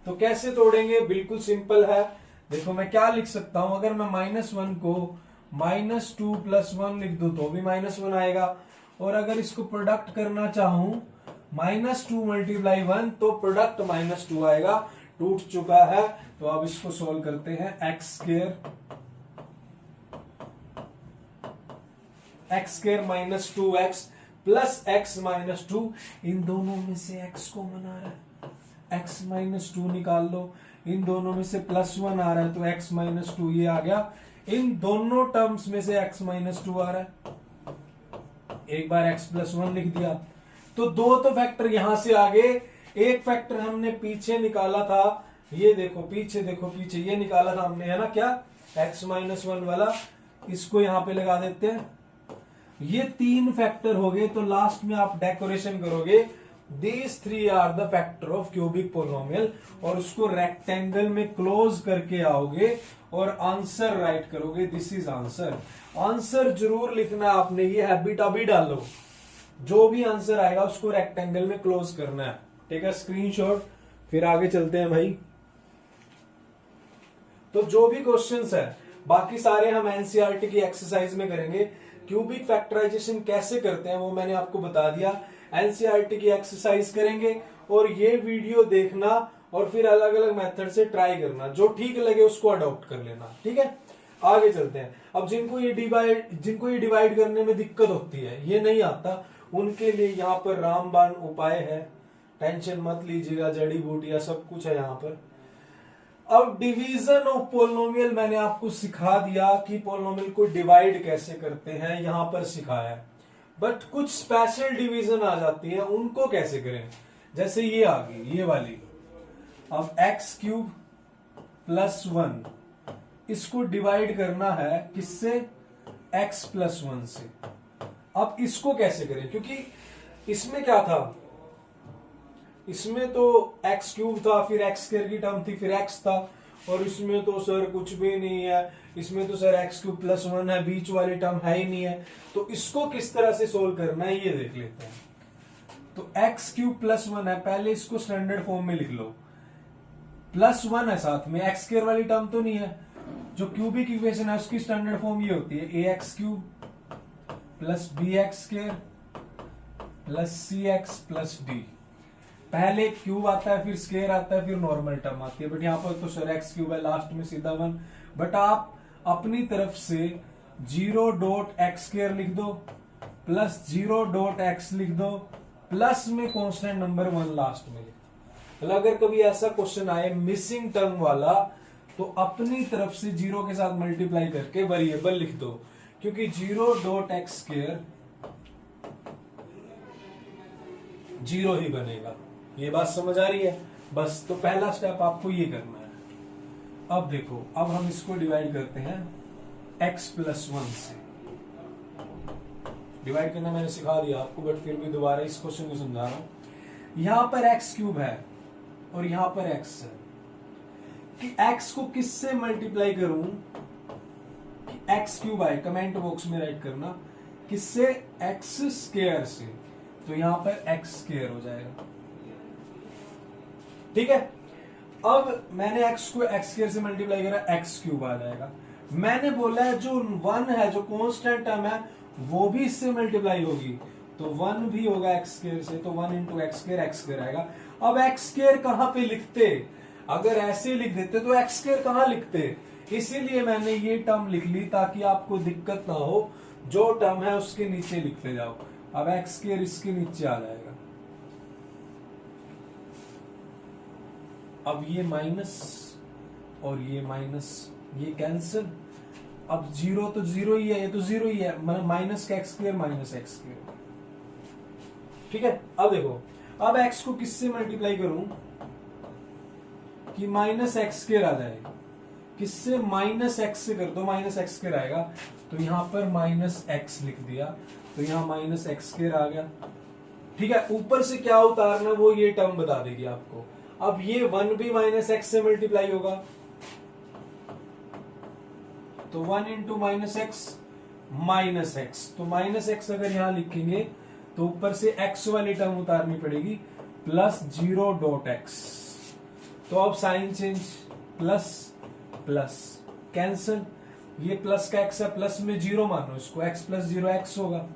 तो कैसे तोड़ेंगे, बिल्कुल सिंपल है। देखो मैं क्या लिख सकता हूं, अगर मैं -1 को -2 + 1 लिख दूं तो भी -1 आएगा। और अगर इसको प्रोडक्ट करना चाहूं -2 × 1 तो प्रोडक्ट -2 आएगा। टूट चुका है, तो अब इसको सोल्व करते हैं। X square -2x plus x minus two, इन दोनों में से एक्स कॉमन आ रहा है, एक्स माइनस टू निकाल लो, इन दोनों में से प्लस वन आ रहा है तो एक्स माइनस टू ये आ गया, इन दोनों टर्म्स में से एक्स माइनस टू आ रहा है, एक बार एक्स प्लस वन लिख दिया। तो दो तो फैक्टर यहां से आ गए, एक फैक्टर हमने पीछे निकाला था, ये देखो पीछे, देखो पीछे ये निकाला था हमने, है ना, क्या एक्स माइनस वन वाला, इसको यहां पे लगा देते हैं। ये तीन फैक्टर हो गए, तो लास्ट में आप डेकोरेशन करोगे these three are the factor of cubic polynomial, और उसको रेक्टेंगल में क्लोज करके आओगे और आंसर राइट करोगे, दिस इज आंसर। आंसर जरूर लिखना आपने, ये हैबिट अभी डालो, जो भी आंसर आएगा उसको रेक्टेंगल में क्लोज करना है, टेक अ स्क्रीनशॉट। फिर आगे चलते हैं भाई। तो जो भी क्वेश्चंस है बाकी सारे हम एनसीईआरटी की एक्सरसाइज में करेंगे। क्यूबिक फैक्टराइजेशन कैसे करते हैं वो मैंने आपको बता दिया, एनसीईआरटी की एक्सरसाइज करेंगे और ये वीडियो देखना और फिर अलग अलग मेथड से ट्राई करना, जो ठीक लगे उसको अडॉप्ट कर लेना, ठीक है। आगे चलते हैं। अब जिनको ये डिवाइड करने में दिक्कत होती है, ये नहीं आता, उनके लिए यहाँ पर रामबाण उपाय है, टेंशन मत लीजिएगा, जड़ी बूटियां सब कुछ है यहाँ पर। अब डिवीजन ऑफ पोलिनोमियल मैंने आपको सिखा दिया कि पोलिनोमियल को डिवाइड कैसे करते हैं, यहां पर सिखाया है, बट कुछ स्पेशल डिवीजन आ जाती है, उनको कैसे करें। जैसे ये आ गई, ये वाली, अब एक्स क्यूब प्लस वन, इसको डिवाइड करना है किससे, एक्स प्लस वन से। अब इसको कैसे करें, क्योंकि इसमें क्या था, इसमें तो एक्स क्यूब था, फिर एक्स स्क्वायर की टर्म थी, फिर एक्स था, और इसमें तो सर कुछ भी नहीं है, इसमें तो sir x cube plus one है, बीच वाली टर्म है ही नहीं है। तो इसको किस तरह से सोल्व करना है ये देख लेते हैं। तो एक्स क्यूब प्लस वन है, पहले इसको स्टैंडर्ड फॉर्म में लिख लो, प्लस वन है साथ में, एक्स स्क्वायर वाली टर्म तो नहीं है। जो क्यूबिक इक्वेशन है उसकी स्टैंडर्ड फॉर्म ये होती है, a x cube plus b x square plus c x plus d. पहले क्यूब आता है, फिर स्क्वायर आता है, फिर नॉर्मल टर्म आती है, बट यहाँ पर तो सर एक्स क्यूब है, लास्ट में सीधा वन, बट आप अपनी तरफ से 0.x² लिख दो, प्लस 0.x लिख दो, प्लस में कांस्टेंट नंबर वन लास्ट में लिख दो। मतलब अगर कभी ऐसा क्वेश्चन आए मिसिंग टर्म वाला, तो अपनी तरफ से 0 के साथ मल्टीप्लाई करके वेरिएबल लिख दो, क्योंकि 0.x² 0 ही बनेगा। ये बात समझ आ रही है? बस, तो पहला स्टेप आपको ये करना है। अब देखो, अब हम इसको डिवाइड करते हैं x प्लस वन से। डिवाइड करना मैंने सिखा दिया आपको, बट फिर भी दोबारा इस क्वेश्चन को समझा रहा हूं। यहां पर x क्यूब है और यहां पर x है, कि x को किससे मल्टीप्लाई करूं कि x क्यूब आए, कमेंट बॉक्स में राइट करना, किससे, x स्क्वायर से, तो यहां पर x स्क्वायर हो जाएगा, ठीक है। अब मैंने x को x स्क्वायर से मल्टीप्लाई करा, x क्यूब आ जाएगा। मैंने बोला है जो वन है, जो कांस्टेंट टर्म है, वो भी इससे मल्टीप्लाई होगी, तो वन भी होगा x स्क्वायर से, तो 1 इंटू एक्स स्क्वायर आएगा। अब x स्क्वायर कहां पे लिखते, अगर ऐसे लिख देते तो x स्क्वायर कहां लिखते, इसीलिए मैंने ये टर्म लिख ली ताकि आपको दिक्कत ना हो, जो टर्म है उसके नीचे लिखते जाओ। अब x स्क्वायर इसके नीचे आ जाएगा, अब ये माइनस और ये माइनस, ये कैंसिल, अब 0 तो 0 ही है, ये तो 0 ही है, माइनस का x square minus x square, ठीक है। अब देखो, अब x को किससे मल्टीप्लाई करूं कि माइनस एक्स स्क्वायर आ जाएगा, किससे, माइनस एक्स से कर दो, माइनस एक्स स्क्वायर आएगा, तो यहां पर माइनस एक्स लिख दिया, तो यहां माइनस एक्स स्क्वायर आ गया, ठीक है। ऊपर से क्या उतारना वो ये टर्म बता देगी आपको। अब ये 1 भी माइनस एक्स से मल्टीप्लाई होगा, तो 1 इंटू माइनस एक्स, तो माइनस एक्स अगर यहां लिखेंगे तो ऊपर से x वाली टर्म उतारनी पड़ेगी, प्लस 0.x, तो अब sign change, plus plus cancel, ये प्लस का x है, प्लस में 0 मानो इसको, x प्लस 0 x होगा,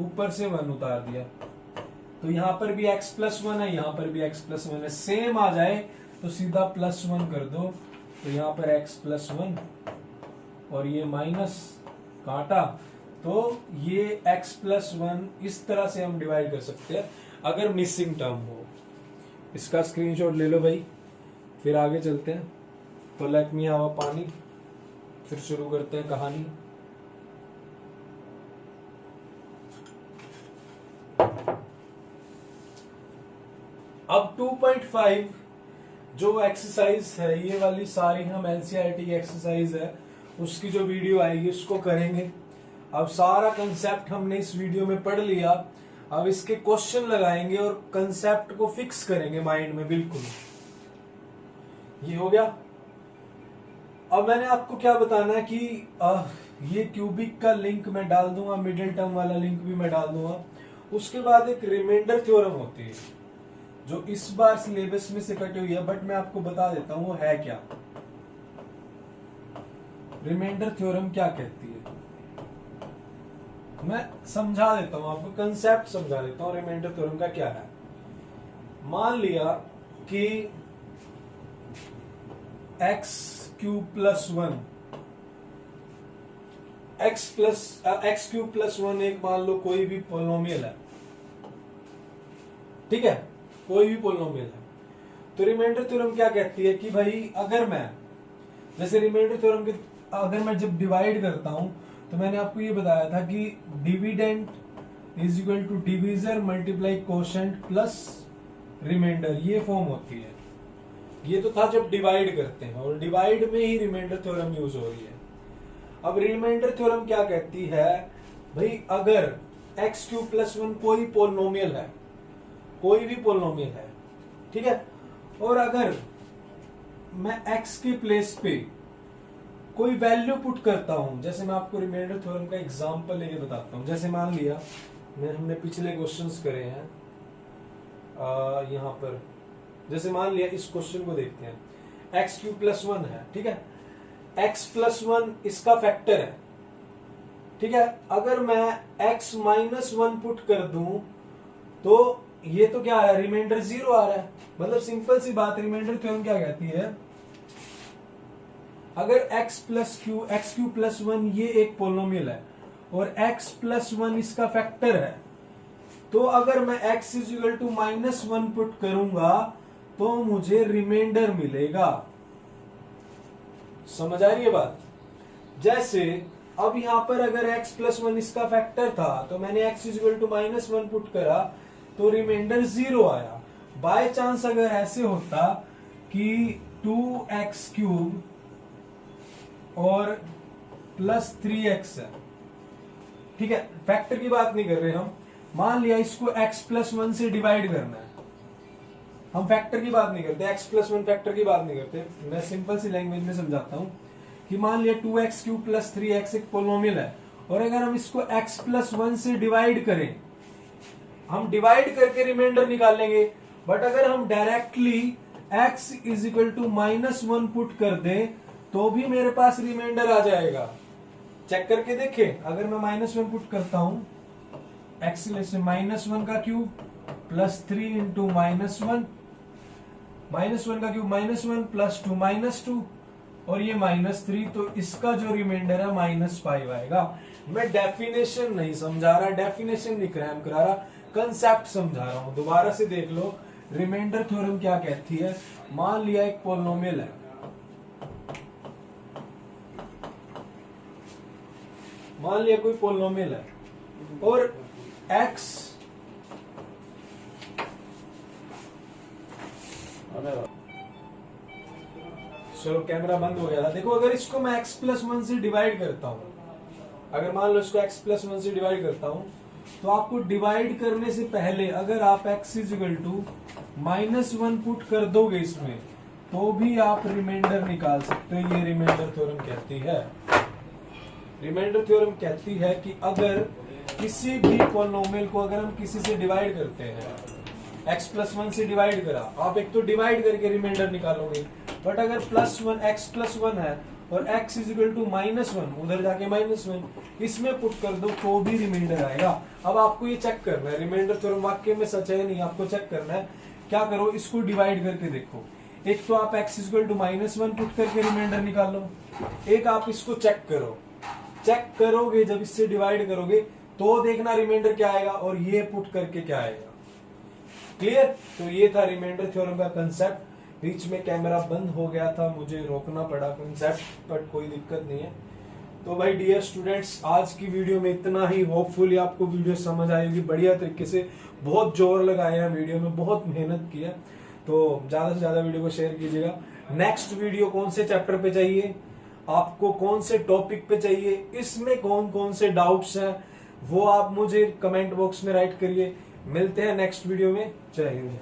ऊपर से 1 उतार दिया, तो यहां पर भी x प्लस वन है, यहां पर भी x प्लस वन है, सेम आ जाए तो सीधा प्लस वन कर दो, तो यहां पर x प्लस वन और ये माइनस काटा, तो ये x+1 इस तरह से हम डिवाइड कर सकते हैं अगर मिसिंग टर्म हो। इसका स्क्रीनशॉट ले लो भाई, फिर आगे चलते हैं। तो लेट मी हैव अ पानी, फिर शुरू करते हैं कहानी। अब 2.5 जो एक्सरसाइज है, ये वाली सारी हम एनसीईआरटी की एक्सरसाइज है, उसकी जो वीडियो आएगी उसको करेंगे। अब सारा कंसेप्ट हमने इस वीडियो में पढ़ लिया, अब इसके क्वेश्चन लगाएंगे और कंसेप्ट को फिक्स करेंगे माइंड में। बिल्कुल ये हो गया। अब मैंने आपको क्या बताना है कि ये क्यूबिक का लिंक मैं डाल दूंगा, मिडिल टर्म वाला लिंक भी मैं डाल दूंगा। उसके बाद एक रिमाइंडर थ्योरम होती है जो इस बार सिलेबस में से कटी हुई है, बट मैं आपको बता देता हूं वो है क्या। रिमाइंडर थ्योरम क्या कहती है मैं समझा देता हूं आपको, कंसेप्ट समझा देता हूं रिमाइंडर थ्योरम का क्या है। मान लिया कि x³ + 1 x³ + 1 एक मान लो कोई भी पोलिनोमियल है, ठीक है, कोई भी पोलिनोमियल है। तो रिमाइंडर थ्योरम क्या कहती है कि भाई अगर मैं, जैसे रिमाइंडर थ्योरम के अगर मैं जब डिवाइड करता हूं तो मैंने आपको ये बताया था कि dividend is equal to divisor multiply quotient plus remainder, ये फॉर्म होती है। ये तो था जब डिवाइड करते हैं, और डिवाइड में ही रिमाइंडर थ्योरम यूज हो रही है। अब रिमाइंडर थ्योरम क्या कहती है भाई, अगर x³ + 1 कोई पोलिनोमियल है, कोई भी पोलिनोमियल है, ठीक है, और अगर मैं x के प्लेस पे कोई वैल्यू पुट करता हूं, जैसे मैं आपको रिमाइंडर थ्योरम का एग्जांपल लेके बताता हूं। जैसे मान लिया हमने पिछले क्वेश्चंस करे हैं यहां पर, जैसे मान लिया इस क्वेश्चन को देखते हैं, x³ + 1 है, ठीक है, x+1 इसका फैक्टर है, ठीक है। अगर मैं x-1 पुट कर दूं तो ये तो क्या आ रहा है, रिमाइंडर 0 आ रहा है। मतलब सिंपल सी बात, रिमाइंडर थ्योरम क्या कहती है, अगर x³ + 1 ये एक पोलिनोमियल है और x+1 इसका फैक्टर है, तो अगर मैं x = -1 पुट करूंगा तो मुझे रिमाइंडर मिलेगा। समझ आ रही है बात। जैसे अब यहां पर अगर x+1 इसका फैक्टर था तो मैंने x = -1 पुट करा तो रिमाइंडर 0 आया। बाय चांस अगर ऐसे होता कि 2x³ और +3x है, ठीक है, फैक्टर की बात नहीं कर रहे हम, मान लिया इसको x+1 से डिवाइड करना है, हम फैक्टर की बात नहीं करते, x+1 फैक्टर की बात नहीं करते, मैं सिंपल सी लैंग्वेज में समझाता हूं कि मान लिया 2x³ + 3x एक पोलिनोमियल है, और अगर हम इसको x+1 से डिवाइड करें, हम डिवाइड करके रिमाइंडर निकालेंगे, बट अगर हम डायरेक्टली x = -1 पुट कर दें तो भी मेरे पास रिमाइंडर आ जाएगा। चेक करके देखें, अगर मैं -1 पुट करता हूं, x से -1 का क्यूब +3 × -1, -1 का क्यूब -1 +2 -2 और ये -3, तो इसका जो रिमाइंडर है -5 आएगा। मैं डेफिनेशन नहीं समझा रहा, डेफिनेशन नहीं क्रैम करा रहा, कंसेप्ट समझा रहा हूं। दोबारा से देख लो, रिमाइंडर थ्योरम क्या कहती है। मान लिया एक पोलिनोमियल है, मान लिया कोई पोलिनोमियल है और x चलो कैमरा बंद हो गया था। देखो अगर इसको मैं x+1 से डिवाइड करता हूं, अगर मान लो इसको x+1 से डिवाइड करता हूं, तो आपको डिवाइड करने से पहले अगर आप x = -1 पुट कर दोगे इसमें, तो भी आप रिमाइंडर निकाल सकते हो। ये रिमाइंडर थ्योरम कहती है। रिमाइंडर थ्योरम कहती है कि अगर किसी भी पोलिनोमियल को अगर हम किसी से डिवाइड करते हैं, x+1 से डिवाइड करा, आप एक तो डिवाइड करके रिमाइंडर निकालोगे, बट अगर x+1 है और x = -1, उधर जाके -1 इसमें पुट कर दो तो भी रिमाइंडर आएगा। अब आपको ये चेक करना है रिमाइंडर थ्योरम वाकई में सच है नहीं, आपको चेक करना है। क्या करो, इसको डिवाइड करके देखो। एक तो आप x = -1 पुट करके रिमाइंडर निकालो, एक आप इसको चेक करो चेक करोगे, जब इससे डिवाइड करोगे तो देखना रिमाइंडर क्या आएगा और ये पुट करके क्या आएगा। क्लियर? तो ये था रिमाइंडर थ्योरम का कंसेप्ट। बीच में कैमरा बंद हो गया था, मुझे रोकना पड़ा कंसेप्ट, बट कोई दिक्कत नहीं है। तो भाई डियर स्टूडेंट्स, आज की वीडियो में इतना ही। होपफुली आपको वीडियो समझ आएगी बढ़िया तरीके से। बहुत जोर लगाए हैं वीडियो में, बहुत मेहनत की है। तो ज्यादा से ज्यादा वीडियो को शेयर कीजिएगा। नेक्स्ट वीडियो कौन से चैप्टर पे चाहिए, आपको कौन से टॉपिक पे चाहिए, इसमें कौन कौन से डाउट्स हैं, वो आप मुझे कमेंट बॉक्स में राइट करिए। मिलते हैं नेक्स्ट वीडियो में। जय हिंद।